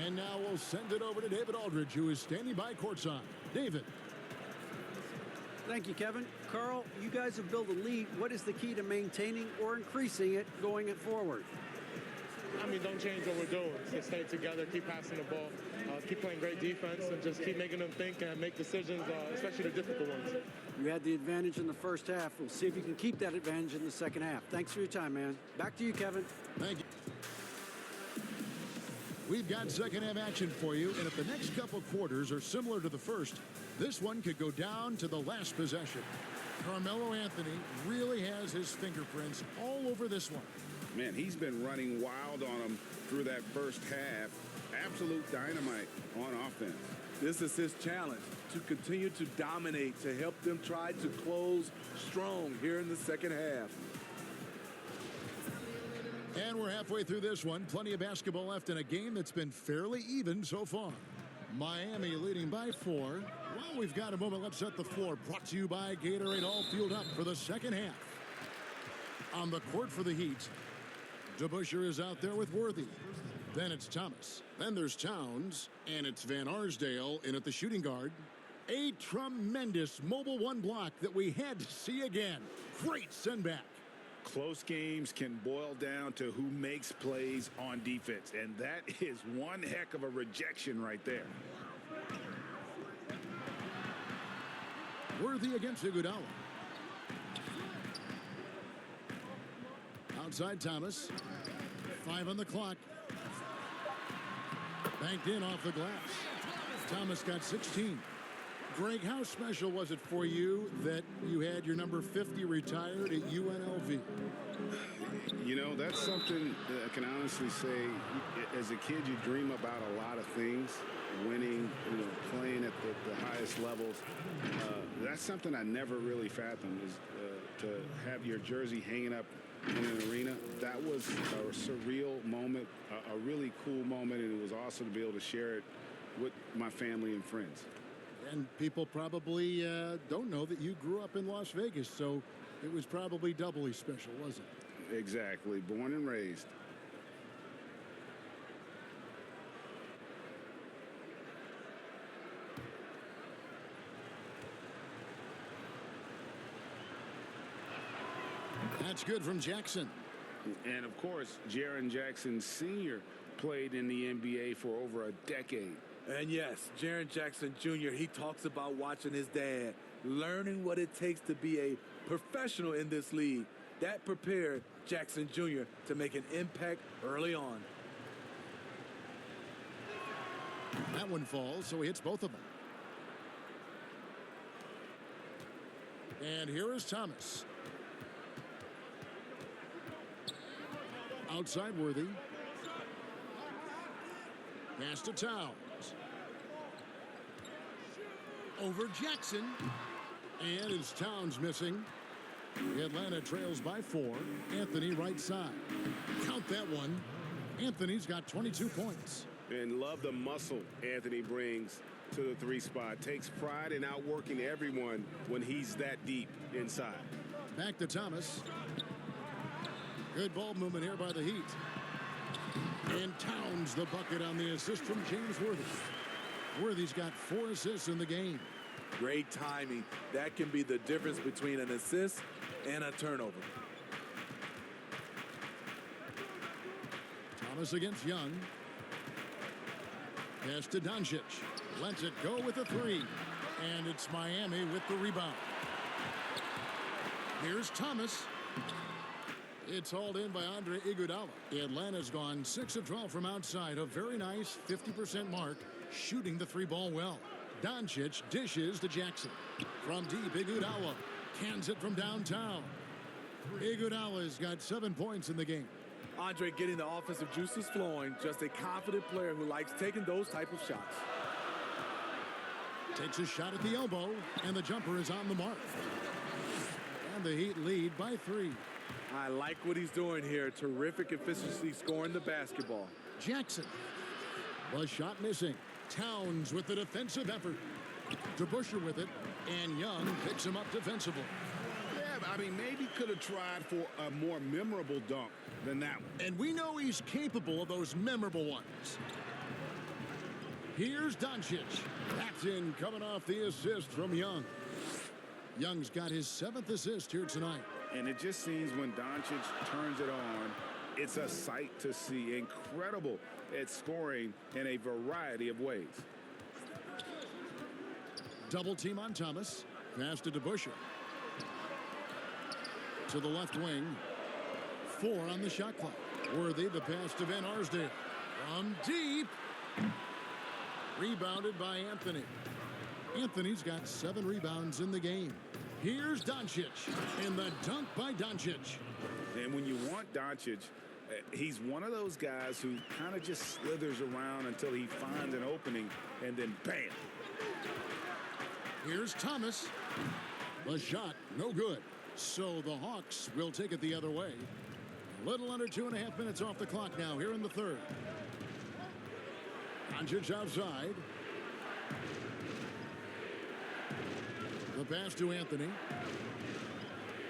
And now we'll send it over to David Aldridge, who is standing by courtside. David. Thank you, Kevin. Carl, you guys have built a lead. What is the key to maintaining or increasing it going it forward? I mean, don't change what we're doing. Just stay together, keep passing the ball, keep playing great defense, and just keep making them think and make decisions, especially the difficult ones. You had the advantage in the first half. We'll see if you can keep that advantage in the second half. Thanks for your time, man. Back to you, Kevin. Thank you. We've got second half action for you, and if the next couple quarters are similar to the first, this one could go down to the last possession. Carmelo Anthony really has his fingerprints all over this one. Man, he's been running wild on him through that first half. Absolute dynamite on offense. This is his challenge, to continue to dominate, to help them try to close strong here in the second half. And we're halfway through this one. Plenty of basketball left in a game that's been fairly even so far. Miami leading by 4. Well, we've got a moment. Let's set the floor. Brought to you by Gatorade. All fueled up for the second half. On the court for the Heat, DeBusschere is out there with Worthy. Then it's Thomas. Then there's Towns. And it's Van Arsdale in at the shooting guard. A tremendous mobile 1 block that we had to see again. Great send back. Close games can boil down to who makes plays on defense, and that is one heck of a rejection right there. Worthy against Iguodala. Outside Thomas. 5 on the clock. Banked in off the glass. Thomas got 16. Greg, how special was it for you that you had your number 50 retired at UNLV? You know, that's something that I can honestly say. As a kid, you dream about a lot of things. Winning, playing at the highest levels. That's something I never really fathomed, is to have your jersey hanging up in an arena. That was a surreal moment, a really cool moment, and it was awesome to be able to share it with my family and friends. And people probably don't know that you grew up in Las Vegas, so it was probably doubly special, wasn't it? Exactly. Born and raised. That's good from Jackson. And, of course, Jaren Jackson Sr. played in the NBA for over a decade. And yes, Jaren Jackson Jr., he talks about watching his dad, learning what it takes to be a professional in this league. That prepared Jackson Jr. to make an impact early on. That one falls, so he hits both of them. And here is Thomas. Outside Worthy. Pass to Towns. Over Jackson. And it's Towns missing. Atlanta trails by 4. Anthony right side. Count that one. Anthony's got 22 points. And love the muscle Anthony brings to the 3 spot. Takes pride in outworking everyone when he's that deep inside. Back to Thomas. Good ball movement here by the Heat. And Towns the bucket on the assist from James Worthy. Worthy's got 4 assists in the game. Great timing. That can be the difference between an assist and a turnover. Thomas against Young. Pass to Dončić. Lets it go with a 3. And it's Miami with the rebound. Here's Thomas. It's hauled in by Andre Iguodala. Atlanta's gone 6 of 12 from outside. A very nice 50% mark, shooting the 3-ball well. Dončić dishes to Jackson. From deep, Iguodala cans it from downtown. Iguodala's got 7 points in the game. Andre getting the offensive juices flowing. Just a confident player who likes taking those type of shots. Takes a shot at the elbow, and the jumper is on the mark. And the Heat lead by 3. I like what he's doing here. Terrific efficiency scoring the basketball. Jackson. The shot missing. Towns with the defensive effort. DeBusschere with it. And Young picks him up defensively. Yeah, I mean, maybe could have tried for a more memorable dunk than that one. And we know he's capable of those memorable ones. Here's Dončić. That's in, coming off the assist from Young. Young's got his 7th assist here tonight. And it just seems when Dončić turns it on, it's a sight to see. Incredible at scoring in a variety of ways. Double team on Thomas. Pass to DeBusschere. To the left wing. 4 on the shot clock. Worthy, the pass to Van Arsdale. From deep. Rebounded by Anthony. Anthony's got 7 rebounds in the game. Here's Dončić. And the dunk by Dončić. And when you want Dončić, he's one of those guys who kind of just slithers around until he finds an opening, and then bam. Here's Thomas. The shot, no good. So the Hawks will take it the other way. A little under 2.5 minutes off the clock now here in the 3rd. Dončić outside. The pass to Anthony.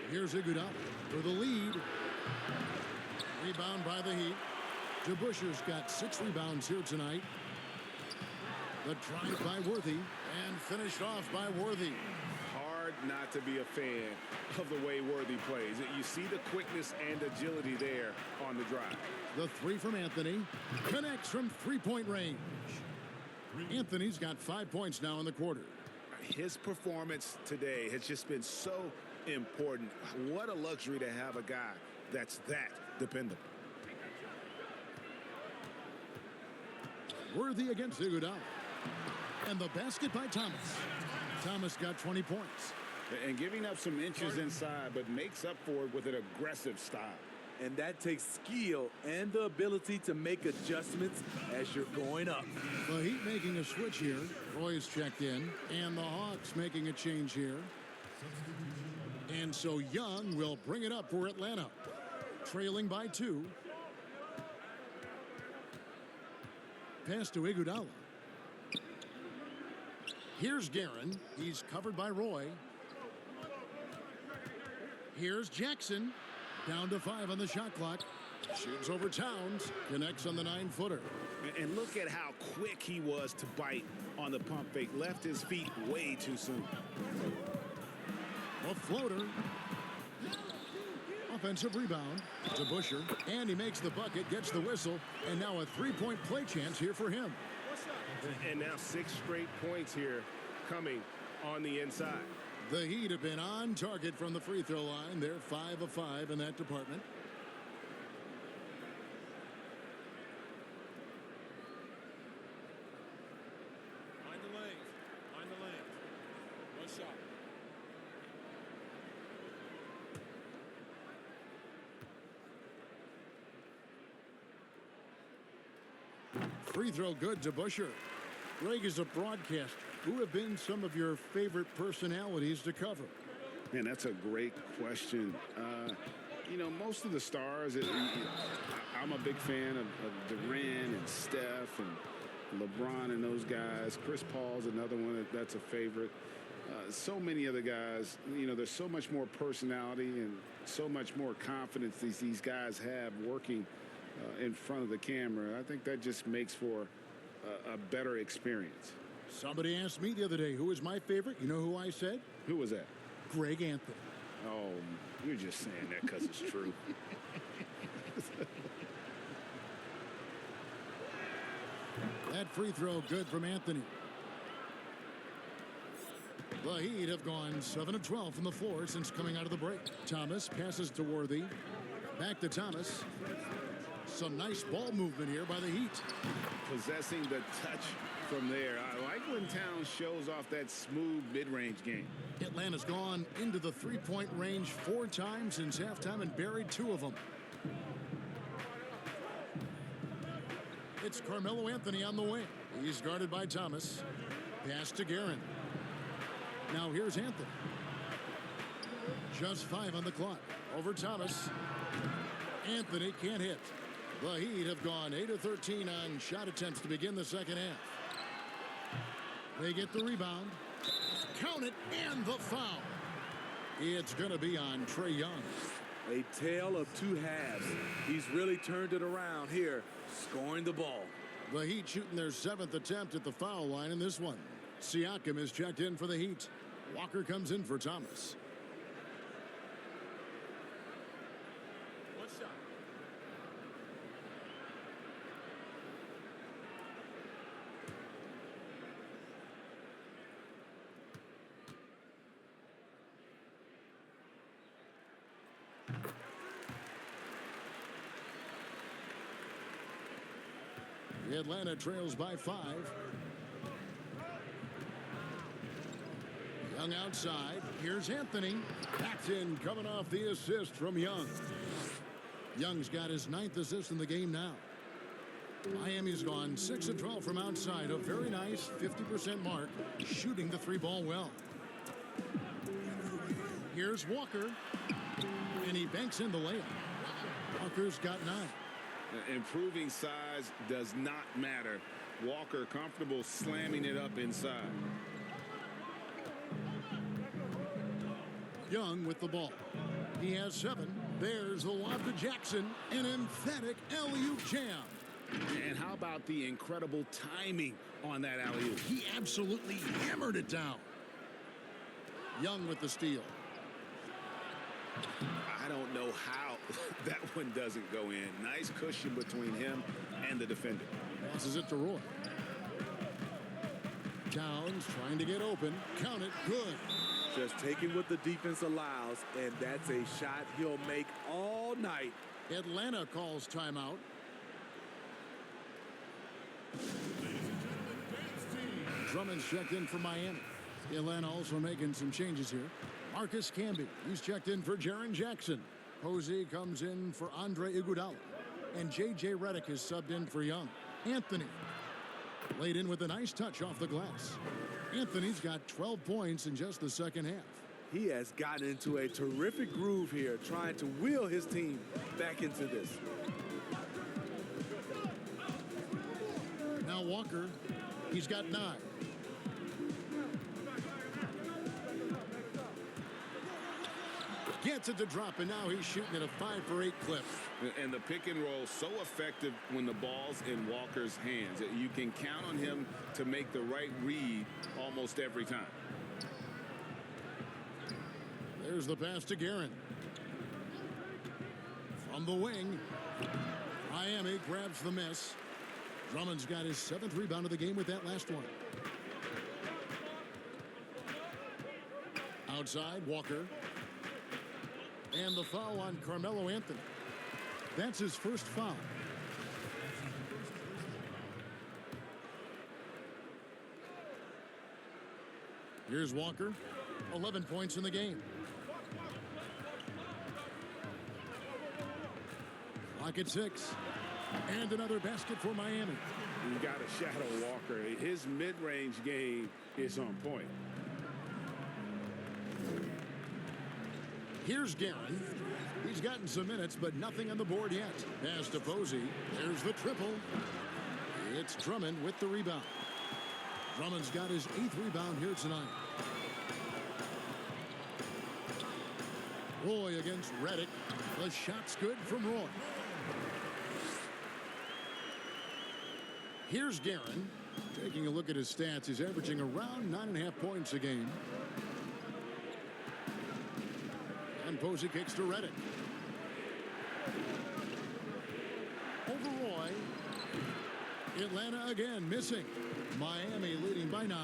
Here's Iguodala for the lead. Rebound by the Heat. DeBusschere's got 6 rebounds here tonight. The drive by Worthy and finished off by Worthy. Hard not to be a fan of the way Worthy plays. You see the quickness and agility there on the drive. The 3 from Anthony connects from 3-point range. Anthony's got 5 points now in the quarter. His performance today has just been so important. What a luxury to have a guy that's that dependable. Worthy against Iguodala. And the basket by Thomas. Thomas got 20 points. And giving up some inches inside, but makes up for it with an aggressive style. And that takes skill and the ability to make adjustments as you're going up. The Heat making a switch here. Roy's checked in. And the Hawks making a change here. And so Young will bring it up for Atlanta. trailing by 2. Pass to Iguodala. Here's Guerin. He's covered by Roy. Here's Jackson. Down to 5 on the shot clock. Shoots over Towns. Connects on the 9-footer. And look at how quick he was to bite on the pump fake. Left his feet way too soon. A floater. Offensive rebound to Busher. And he makes the bucket, gets the whistle, and now a 3-point play chance here for him. And now 6 straight points here coming on the inside. The Heat have been on target from the free throw line. They're 5 of 5 in that department. Find the lane. Find the lane. One shot. Free throw good to Busher. Greg, is a broadcaster. Who have been some of your favorite personalities to cover? Man, that's a great question. You know, most of the stars, I'm a big fan of Durant and Steph and LeBron and those guys. Chris Paul's another one that's a favorite. So many other guys, you know, there's so much more personality and so much more confidence these guys have working in front of the camera. I think that just makes for a better experience. Somebody asked me the other day, who was my favorite? You know who I said? Who was that? Greg Anthony. Oh, you're just saying that because it's true. That free throw good from Anthony. The Heat have gone 7 of 12 from the floor since coming out of the break. Thomas passes to Worthy. Back to Thomas. Some nice ball movement here by the Heat. Possessing the touch from there. I like when Towns shows off that smooth mid-range game. Atlanta's gone into the three-point range 4 times since halftime and buried 2 of them. It's Carmelo Anthony on the wing. He's guarded by Thomas. Pass to Guerin. Now here's Anthony. Just 5 on the clock. Over Thomas. Anthony can't hit. The Heat have gone 8 of 13 on shot attempts to begin the second half. They get the rebound. Count it, and the foul. It's going to be on Trae Young. A tale of 2 halves. He's really turned it around here, scoring the ball. The Heat shooting their 7th attempt at the foul line in this one. Siakam is checked in for the Heat. Walker comes in for Thomas. One shot. Atlanta trails by 5. Young outside. Here's Anthony. That's in, coming off the assist from Young. Young's got his 9th assist in the game now. Miami's gone 6 of 12 from outside. A very nice 50% mark, shooting the 3-ball well. Here's Walker. And he banks in the layup. Walker's got 9. Improving size does not matter. Walker comfortable slamming it up inside. Young with the ball. He has 7. There's the lob to Jackson. An emphatic alley-oop jam. And how about the incredible timing on that alley-oop? He absolutely hammered it down. Young with the steal. I don't know how that one doesn't go in. Nice cushion between him and the defender. Passes it to Roy. Towns trying to get open. Count it. Good. Just taking what the defense allows, and that's a shot he'll make all night. Atlanta calls timeout. Drummond's checked in for Miami. Atlanta also making some changes here. Marcus Camby, he's checked in for Jaren Jackson. Posey comes in for Andre Iguodala. And J.J. Redick is subbed in for Young. Anthony laid in with a nice touch off the glass. Anthony's got 12 points in just the second half. He has gotten into a terrific groove here, trying to wheel his team back into this. Now Walker, he's got 9. Gets it to drop, and now he's shooting at a 5 for 8 clip. And the pick and roll so effective when the ball's in Walker's hands. You can count on him to make the right read almost every time. There's the pass to Guerin. From the wing, Miami grabs the miss. Drummond's got his 7th rebound of the game with that last one. Outside, Walker. And the foul on Carmelo Anthony. That's his first foul. Here's Walker. 11 points in the game. Clock at 6. And another basket for Miami. You got to shadow Walker. His mid-range game is on point. Here's Guerin. He's gotten some minutes, but nothing on the board yet. Pass to Posey. There's the triple. It's Drummond with the rebound. Drummond's got his 8th rebound here tonight. Roy against Redick. The shot's good from Roy. Here's Guerin. Taking a look at his stats, he's averaging around 9.5 points a game. And Posey kicks to Redick. Over Roy. Atlanta again missing. Miami leading by 9.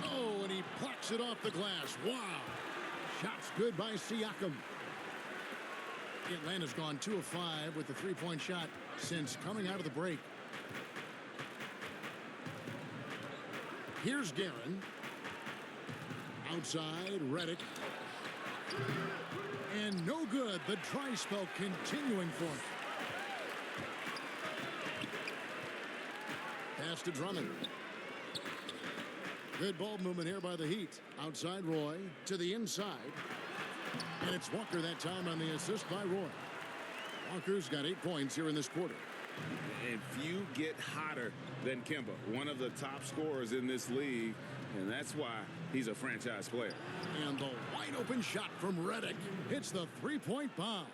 Oh, and he plucks it off the glass. Wow. Shots good by Siakam. Atlanta's gone 2 of 5 with the 3-point shot since coming out of the break. Here's Guerin. Outside, Redick. And no good. The try spell continuing for him. Pass to Drummond. Good ball movement here by the Heat. Outside Roy to the inside. And it's Walker that time on the assist by Roy. Walker's got 8 points here in this quarter. And few get hotter than Kemba, one of the top scorers in this league, and that's why he's a franchise player. And the wide open shot from Redick hits the 3-point bomb.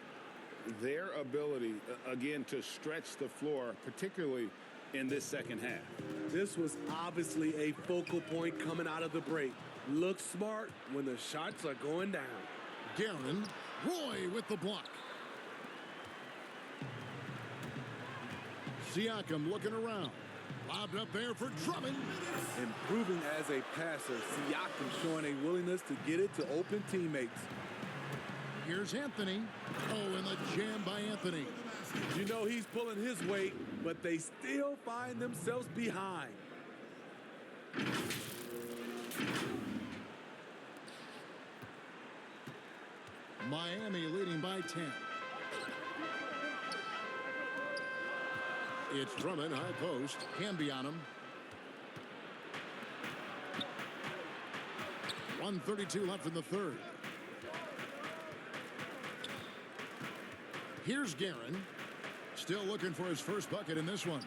Their ability, again, to stretch the floor, particularly in this second half. This was obviously a focal point coming out of the break. Look smart when the shots are going down. Guerin, Roy with the block. Siakam looking around. Lobbed up there for Drummond. Improving as a passer, Siakam showing a willingness to get it to open teammates. Here's Anthony. Oh, and the jam by Anthony. You know he's pulling his weight, but they still find themselves behind. Miami leading by 10. It's Drummond, high post. Can be on him. 1:32 left in the third. Here's Guerin. Still looking for his first bucket in this one.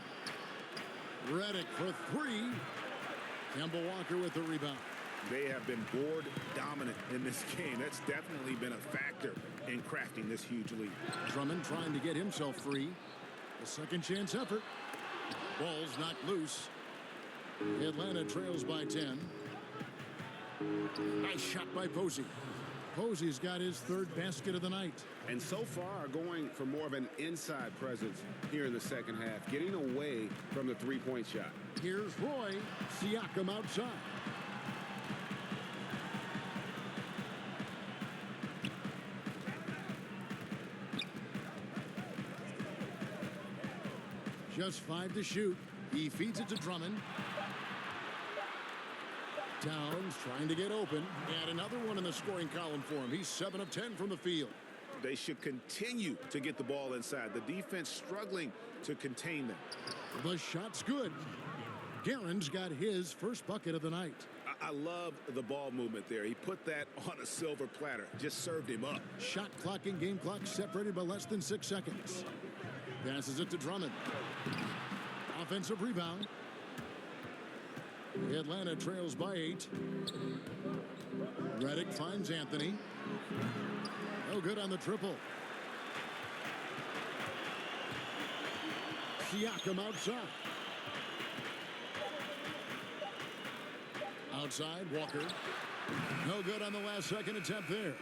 Redick for 3. Kemba Walker with the rebound. They have been board dominant in this game. That's definitely been a factor in crafting this huge lead. Drummond trying to get himself free. A second chance effort. Ball's knocked loose. Atlanta trails by 10. Nice shot by Posey. Posey's got his 3rd basket of the night. And so far going for more of an inside presence here in the second half, getting away from the 3-point shot. Here's Roy. Siakam outside. Just 5 to shoot. He feeds it to Drummond. Towns trying to get open. And another one in the scoring column for him. He's 7 of 10 from the field. They should continue to get the ball inside. The defense struggling to contain them. The shot's good. Guerin's got his first bucket of the night. I love the ball movement there. He put that on a silver platter. Just served him up. Shot clock and game clock separated by less than 6 seconds. Passes it to Drummond. Offensive rebound. Atlanta trails by 8. Redick finds Anthony. No good on the triple. Siakam outside. Outside, Walker. No good on the last second attempt there.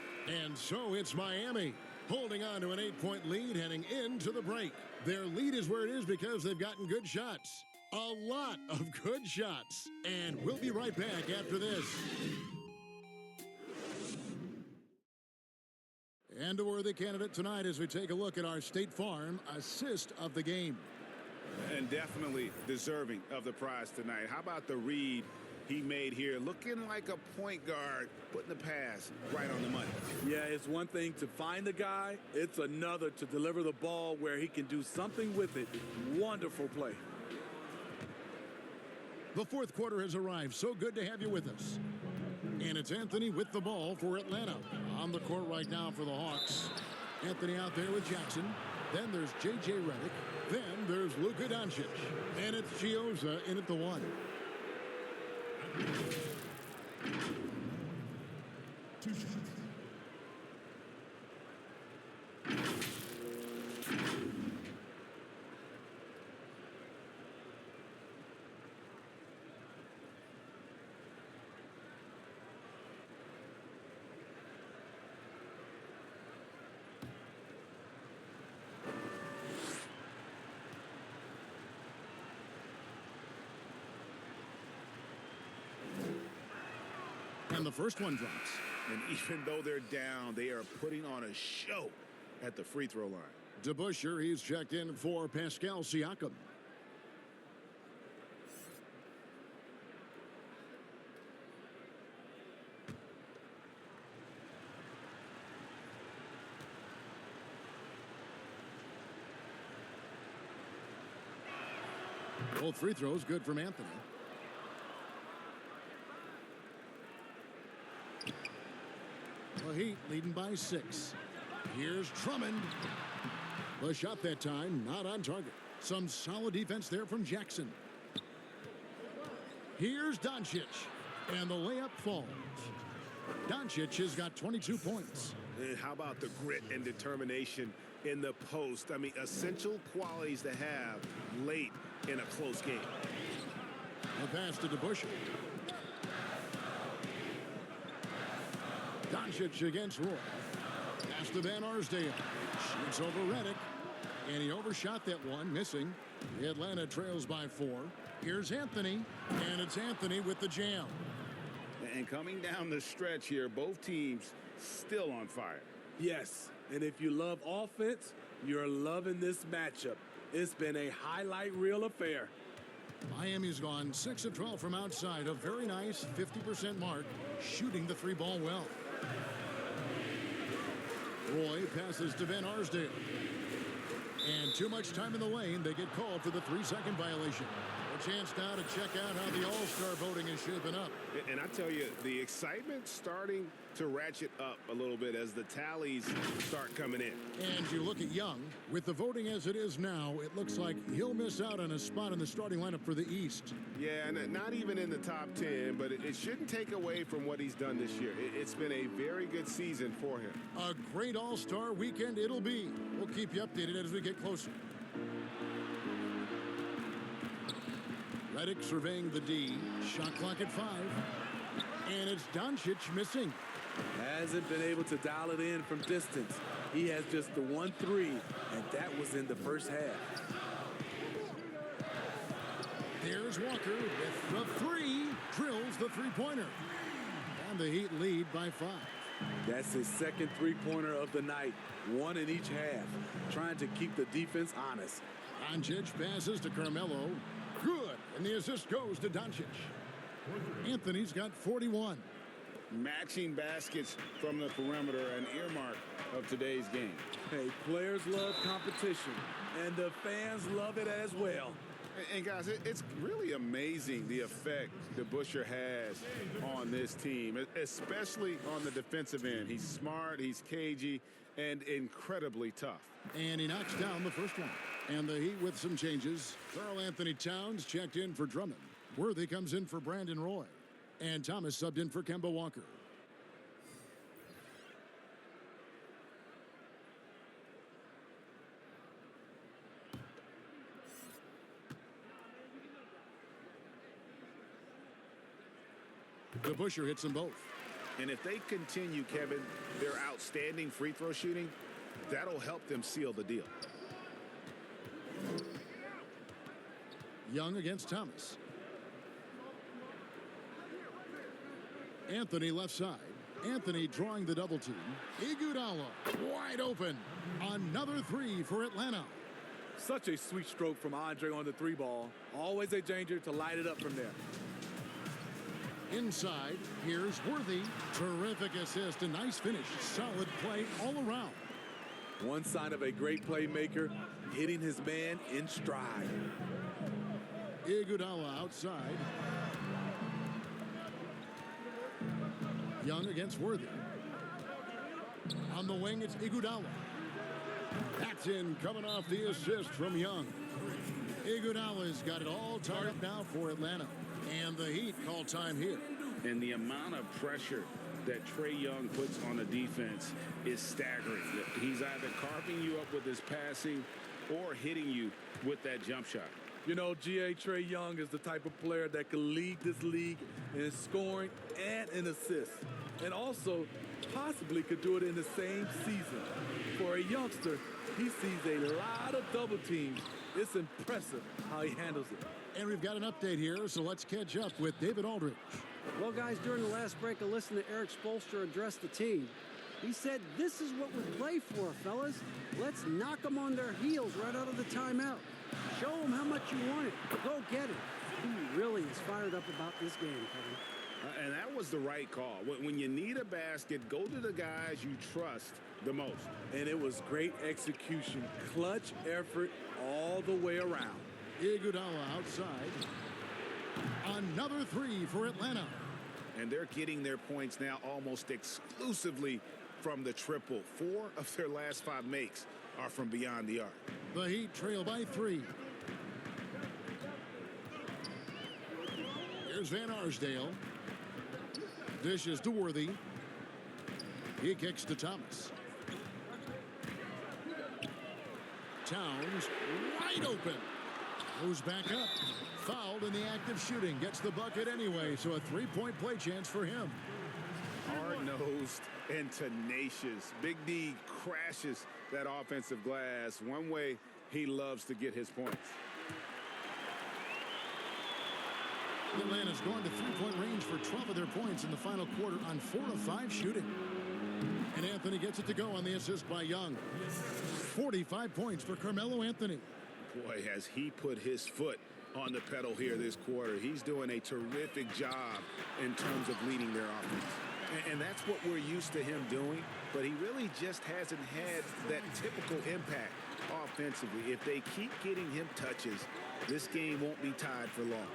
And so it's Miami holding on to an 8-point lead heading into the break. Their lead is where it is because they've gotten good shots. A lot of good shots. And we'll be right back after this. And a worthy candidate tonight as we take a look at our State Farm assist of the game. And definitely deserving of the prize tonight. How about the read he made here? Looking like a point guard, putting the pass right on the money. Yeah, it's one thing to find the guy. It's another to deliver the ball where he can do something with it. Wonderful play. The fourth quarter has arrived. So good to have you with us. And it's Anthony with the ball for Atlanta. On the court right now for the Hawks. Anthony out there with Jackson. Then there's J.J. Redick. Then there's Luka Dončić. And it's Chioza in at the 1. And the first one drops. And even though they're down, they are putting on a show at the free throw line. DeBusschere, he's checked in for Pascal Siakam. Both free throws good from Anthony. The Heat leading by 6. Here's Drummond. The shot that time not on target. Some solid defense there from Jackson. Here's Dončić. And the layup falls. Dončić has got 22 points. And how about the grit and determination in the post? I mean, essential qualities to have late in a close game. A pass to DeBusschere. Dončić against Roy. Pass to Van Arsdale. Shoots over Redick. And he overshot that one, missing. Atlanta trails by 4. Here's Anthony. And it's Anthony with the jam. And coming down the stretch here, both teams still on fire. Yes, and if you love offense, you're loving this matchup. It's been a highlight reel affair. Miami's gone 6 of 12 from outside. A very nice 50% mark, shooting the 3-ball well. Roy passes to Van Arsdale. And too much time in the lane. They get called for the 3-second violation. A chance now to check out how the All-Star voting is shaping up. And I tell you, the excitement's starting to ratchet up a little bit as the tallies start coming in. And you look at Young. With the voting as it is now, it looks like he'll miss out on a spot in the starting lineup for the East. Yeah, and not even in the top 10, but it shouldn't take away from what he's done this year. It's been a very good season for him. A great All-Star weekend it'll be. We'll keep you updated as we get closer. Redick surveying the D. Shot clock at 5. And it's Dončić missing. Hasn't been able to dial it in from distance. He has just the 1-3, and that was in the first half. There's Walker with the 3. Drills the 3-pointer. And the Heat lead by 5. That's his second 3-pointer of the night. 1 in each half. Trying to keep the defense honest. Dončić passes to Carmelo. Good. And the assist goes to Dončić. Anthony's got 41. Matching baskets from the perimeter, an earmark of today's game. Hey, players love competition, and the fans love it as well. And guys, it's really amazing the effect DeBusschere has on this team, especially on the defensive end. He's smart, he's cagey, and incredibly tough. And he knocks down the first one. And the Heat with some changes. Karl Anthony Towns checked in for Drummond. Worthy comes in for Brandon Roy. And Thomas subbed in for Kemba Walker. DeBusschere hits them both. And if they continue, Kevin, their outstanding free throw shooting, that'll help them seal the deal. Young against Thomas. Anthony left side. Anthony drawing the double team. Iguodala wide open. Another three for Atlanta. Such a sweet stroke from Andre on the three ball. Always a danger to light it up from there. Inside, here's Worthy. Terrific assist, a nice finish. Solid play all around. One sign of a great playmaker, hitting his man in stride. Iguodala outside. Young against Worthy. On the wing, it's Iguodala. That's in, coming off the assist from Young. Iguodala's got it all tied up now for Atlanta. And the Heat call time here. And the amount of pressure that Trae Young puts on the defense is staggering. He's either carving you up with his passing or hitting you with that jump shot. You know, Trae Young is the type of player that can lead this league in scoring and in assists. And also possibly could do it in the same season. For a youngster, he sees a lot of double teams. It's impressive how he handles it. And we've got an update here, so let's catch up with David Aldridge. Well, guys, during the last break, I listened to Eric Spoelstra address the team. He said, this is what we play for, fellas. Let's knock them on their heels right out of the timeout. Show them how much you want it. Go get it. He really is fired up about this game, Kevin. And that was the right call. When you need a basket, go to the guys you trust the most. And it was great execution. Clutch effort all the way around. Iguodala outside. Another three for Atlanta. And they're getting their points now almost exclusively from the triple. 4 of their last 5 makes are from beyond the arc. The Heat trail by 3. Here's Van Arsdale. Dishes to Worthy. He kicks to Thomas. Towns wide open. Goes back up. Fouled in the act of shooting. Gets the bucket anyway, so a 3-point play chance for him. Hard-nosed and tenacious. Big D crashes that offensive glass. One way he loves to get his points. Atlanta's gone to 3-point range for 12 of their points in the final quarter on 4 of 5 shooting. And Anthony gets it to go on the assist by Young. 45 points for Carmelo Anthony. Boy, has he put his foot on the pedal here this quarter. He's doing a terrific job in terms of leading their offense. And that's what we're used to him doing, but he really just hasn't had that typical impact offensively. If they keep getting him touches, this game won't be tied for long.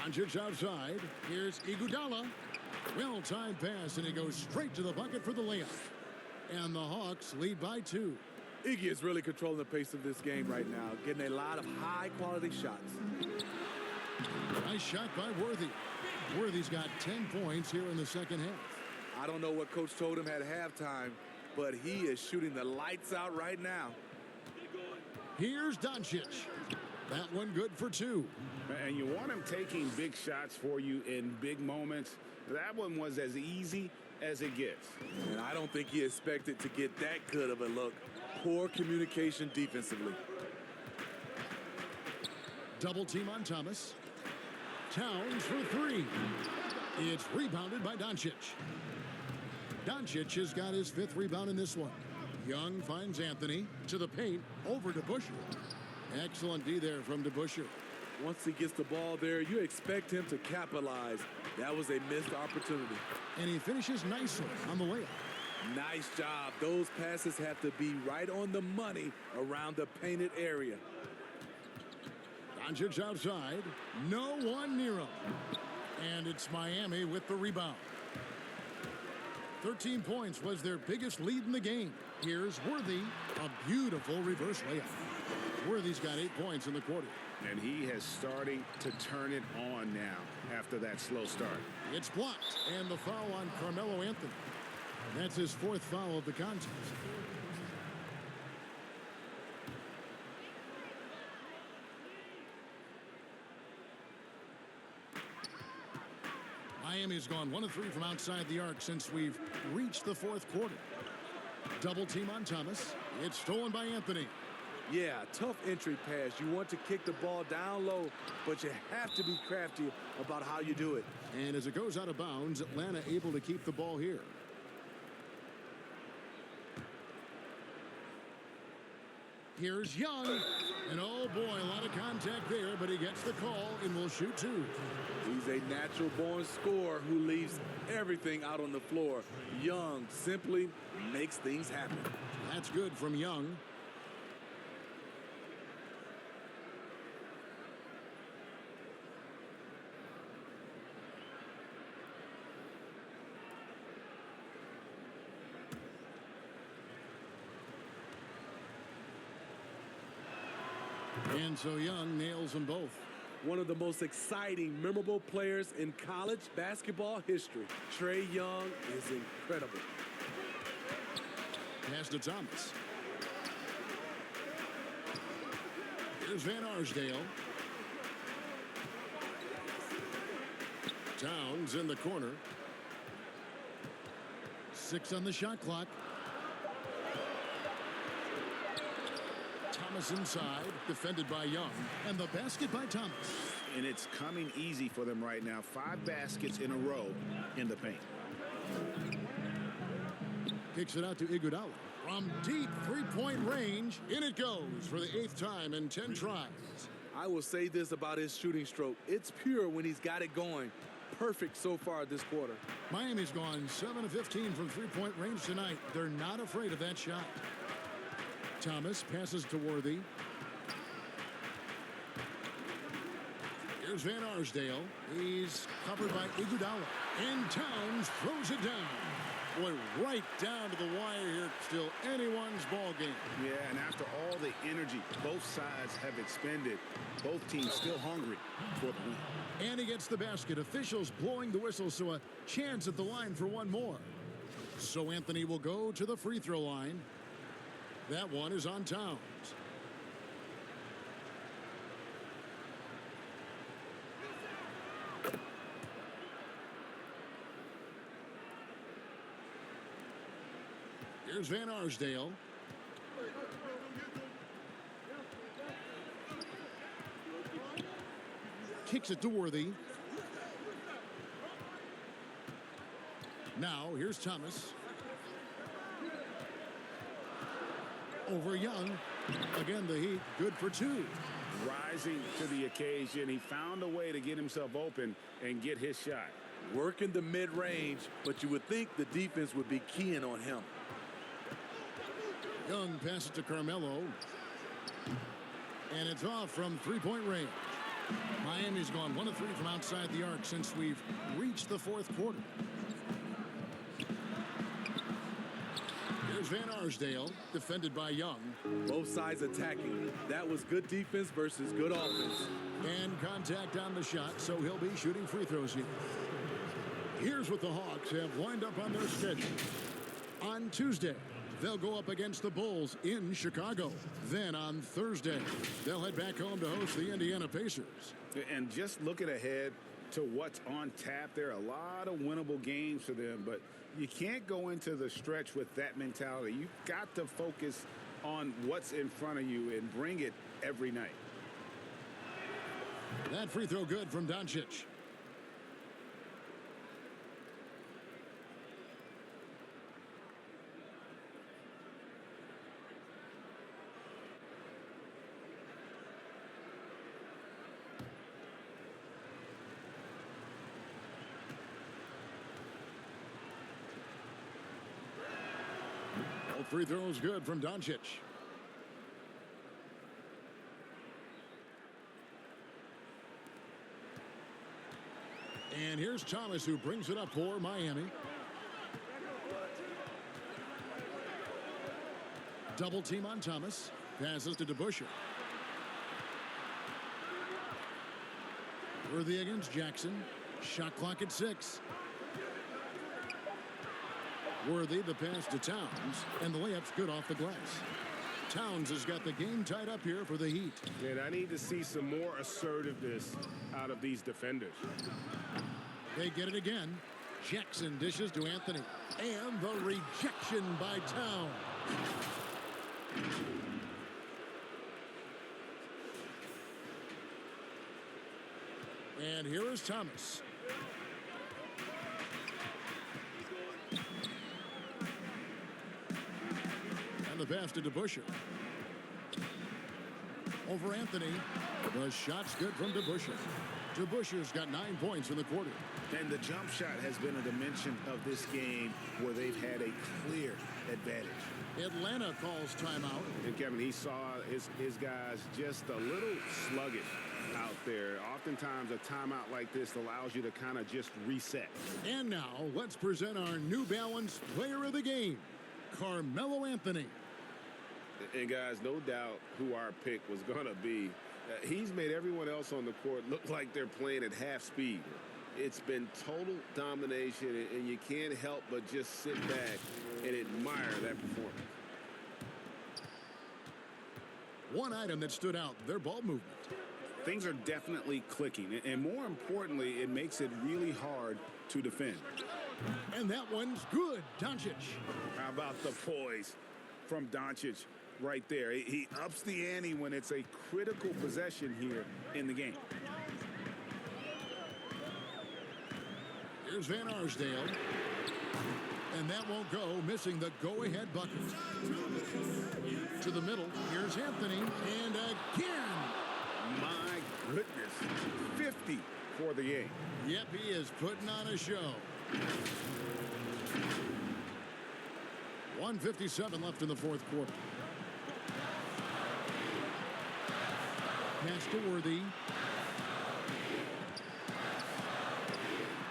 Dončić outside. Here's Iguodala. Well-timed pass, and he goes straight to the bucket for the layup. And the Hawks lead by 2. Iggy is really controlling the pace of this game right now, getting a lot of high-quality shots. Nice shot by Worthy. Worthy's got 10 points here in the second half. I don't know what Coach told him at halftime, but he is shooting the lights out right now. Here's Dončić. That one good for 2. And you want him taking big shots for you in big moments. That one was as easy as it gets. And I don't think he expected to get that good of a look. Poor communication defensively. Double team on Thomas. Towns for 3. It's rebounded by Dončić. Dončić has got his 5th rebound in this one. Young finds Anthony to the paint, over to DeBusschere. Excellent D there from DeBusschere. Once he gets the ball there, you expect him to capitalize. That was a missed opportunity. And he finishes nicely on the layup. Nice job. Those passes have to be right on the money around the painted area. Dončić outside. No one near him. And it's Miami with the rebound. 13 points was their biggest lead in the game. Here's Worthy. A beautiful reverse layup. Worthy's got 8 points in the quarter. And he has starting to turn it on now after that slow start. It's blocked. And the foul on Carmelo Anthony. That's his 4th foul of the contest. Miami's gone 1 of 3 from outside the arc since we've reached the 4th quarter. Double team on Thomas. It's stolen by Anthony. Yeah, tough entry pass. You want to kick the ball down low, but you have to be crafty about how you do it. And as it goes out of bounds, Atlanta able to keep the ball here. Here's Young. And oh boy, a lot of contact there, but he gets the call and will shoot 2. He's a natural-born scorer who leaves everything out on the floor. Young simply makes things happen. That's good from Young. And so Young nails them both. One of the most exciting, memorable players in college basketball history. Trae Young is incredible. Pass to Thomas. Here's Van Arsdale. Towns in the corner. 6 on the shot clock. Thomas inside, defended by Young, and the basket by Thomas. And it's coming easy for them right now. 5 baskets in a row in the paint. Kicks it out to Iguodala. From deep three-point range, in it goes for the 8th time in 10 tries. I will say this about his shooting stroke. It's pure when he's got it going. Perfect so far this quarter. Miami's gone 7 of 15 from three-point range tonight. They're not afraid of that shot. Thomas passes to Worthy. Here's Van Arsdale. He's covered by Iguodala. And Towns throws it down. Boy, right down to the wire here. Still anyone's ball game. Yeah, and after all the energy both sides have expended, both teams still hungry for the win. And he gets the basket. Officials blowing the whistle, so a chance at the line for one more. So Anthony will go to the free throw line. That one is on Towns. Here's Van Arsdale. Kicks it to Worthy. Now, here's Thomas. Over Young. Again, the Heat, good for 2. Rising to the occasion. He found a way to get himself open and get his shot. Working the mid-range, but you would think the defense would be keying on him. Young passes to Carmelo. And it's off from three-point range. Miami's gone 1 of 3 from outside the arc since we've reached the 4th quarter. Here's Van Arsdale, defended by Young. Both sides attacking. That was good defense versus good offense. And contact on the shot, so he'll be shooting free throws here. Here's what the Hawks have lined up on their schedule. On Tuesday, they'll go up against the Bulls in Chicago. Then on Thursday, they'll head back home to host the Indiana Pacers. And just looking ahead to what's on tap, there are a lot of winnable games for them, but you can't go into the stretch with that mentality. You've got to focus on what's in front of you and bring it every night. That free throw good from Dončić. Free throws good from Dončić. And here's Thomas, who brings it up for Miami. Double team on Thomas. Passes to DeBusschere. Worthy against Jackson. Shot clock at 6. Worthy, the pass to Towns, and the layup's good off the glass. Towns has got the game tied up here for the Heat. And I need to see some more assertiveness out of these defenders. They get it again. Jackson dishes to Anthony. And the rejection by Towns. And here is Thomas. And the pass to DeBusschere. Over Anthony. The shot's good from DeBusschere. DeBusschere's got 9 points in the quarter. And the jump shot has been a dimension of this game where they've had a clear advantage. Atlanta calls timeout. And Kevin, he saw his guys just a little sluggish out there. Oftentimes a timeout like this allows you to kind of just reset. And now let's present our New Balance player of the game, Carmelo Anthony. And guys, no doubt who our pick was going to be. He's made everyone else on the court look like they're playing at half speed. It's been total domination, and you can't help but just sit back and admire that performance. One item that stood out, their ball movement. Things are definitely clicking, and more importantly, it makes it really hard to defend. And that one's good, Dončić. How about the poise from Dončić right there? He ups the ante when it's a critical possession here in the game. Here's Van Arsdale. And that won't go, missing the go-ahead bucket. To the middle, here's Anthony, and again. My goodness, 50 for the game. Yep, he is putting on a show. 1:57 left in the fourth quarter. Pass to Worthy.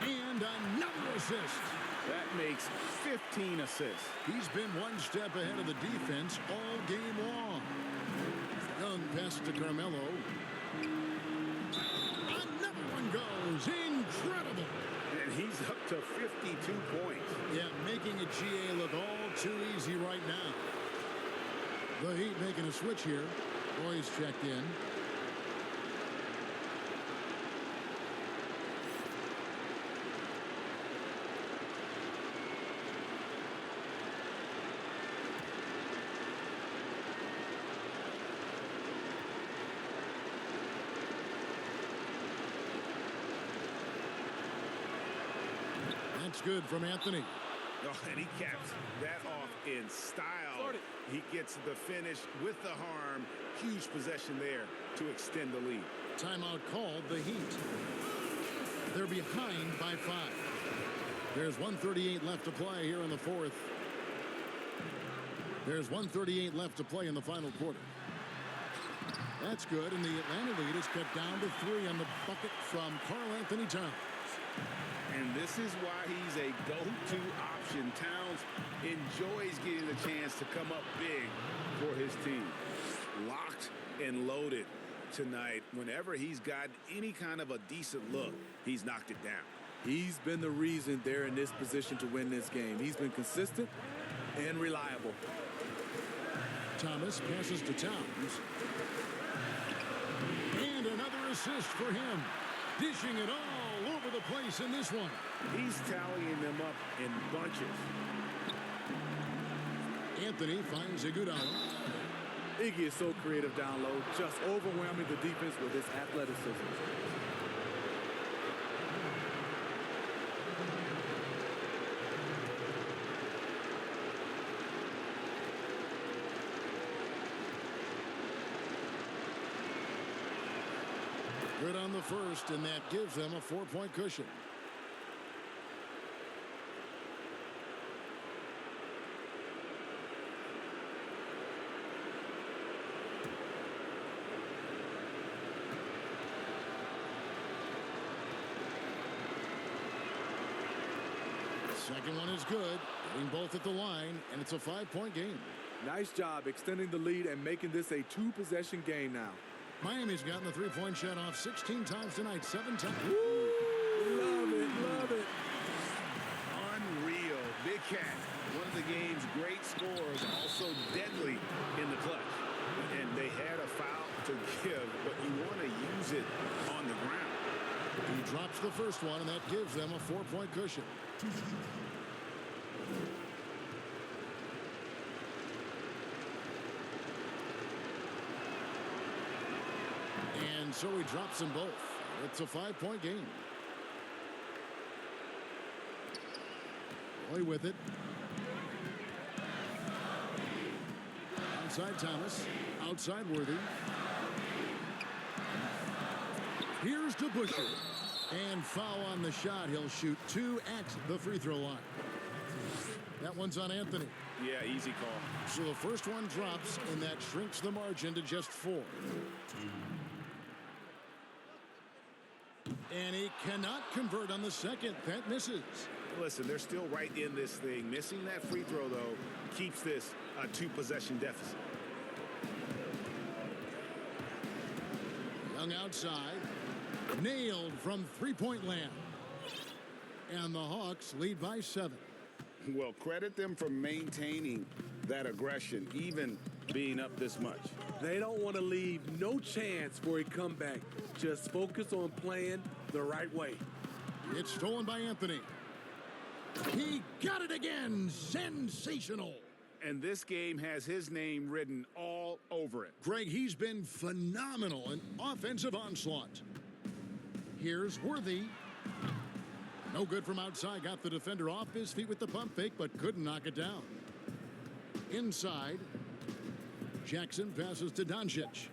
And another assist. That makes 15 assists. He's been one step ahead of the defense all game long. Young pass to Carmelo. Another one goes. Incredible. And he's up to 52 points. Yeah, making a GA look all too easy right now. The Heat making a switch here. Boys checked in. That's good from Anthony. Oh, and he caps that off in style. He gets the finish with the harm. Huge possession there to extend the lead. Timeout called, the Heat. They're behind by 5. There's 1:38 left to play here in the fourth. There's 1:38 left to play in the final quarter. That's good, and the Atlanta lead is cut down to 3 on the bucket from Karl Anthony Towns. And this is why he's a go-to option. Towns enjoys getting the chance to come up big for his team. Locked and loaded tonight. Whenever he's got any kind of a decent look, he's knocked it down. He's been the reason they're in this position to win this game. He's been consistent and reliable. Thomas passes to Towns. And another assist for him. Dishing it all over the place in this one. He's tallying them up in bunches. Anthony finds Iguodala. Iggy is so creative down low, just overwhelming the defense with his athleticism. Good on the first, and that gives them a 4-point cushion. Second one is good. Getting both at the line, and it's a 5-point game. Nice job extending the lead and making this a 2-possession game now. Miami's gotten the three-point shot off 16 times tonight, 7 times. Love it, love it. Unreal. Big Cat, one of the game's great scorers, also deadly in the clutch. And they had a foul to give, but you want to use it on the ground. He drops the first one, and that gives them a 4-point cushion. And so he drops them both. It's a 5-point game. Roy with it. Outside Thomas. Outside Worthy. Here's to Busher. And foul on the shot. He'll shoot 2 at the free throw line. That one's on Anthony. Yeah, easy call. So the first one drops, and that shrinks the margin to just 4. And he cannot convert on the second. That misses. Listen, they're still right in this thing. Missing that free throw, though, keeps this a 2-possession deficit. Young outside. Nailed from three-point land. And the Hawks lead by 7. Well, credit them for maintaining that aggression, even being up this much. They don't want to leave no chance for a comeback. Just focus on playing the right way. It's stolen by Anthony. He got it again. Sensational. And this game has his name written all over it. Greg, he's been phenomenal in offensive onslaught. Here's Worthy. No good from outside. Got the defender off his feet with the pump fake, but couldn't knock it down. Inside. Jackson passes to Dončić.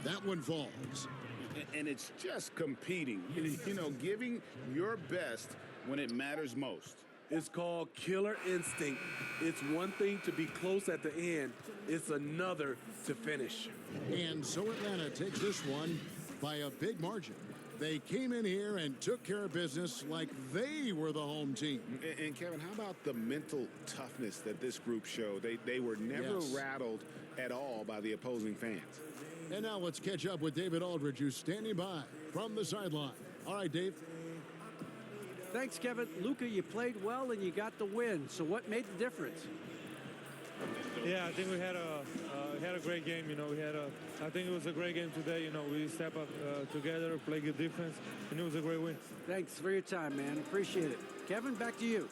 That one falls. And it's just competing. You know, giving your best when it matters most. It's called killer instinct. It's one thing to be close at the end. It's another to finish. And so Atlanta takes this one by a big margin. They came in here and took care of business like they were the home team. And Kevin, how about the mental toughness that this group showed? They were never rattled at all by the opposing fans. And now let's catch up with David Aldridge, who's standing by from the sideline. All right, Dave. Thanks, Kevin. Luka, you played well and you got the win. So what made the difference? Yeah, I think we had a great game. You know, I think it was a great game today. You know, we step up together, play good defense, and it was a great win. Thanks for your time, man. Appreciate it. Kevin, back to you.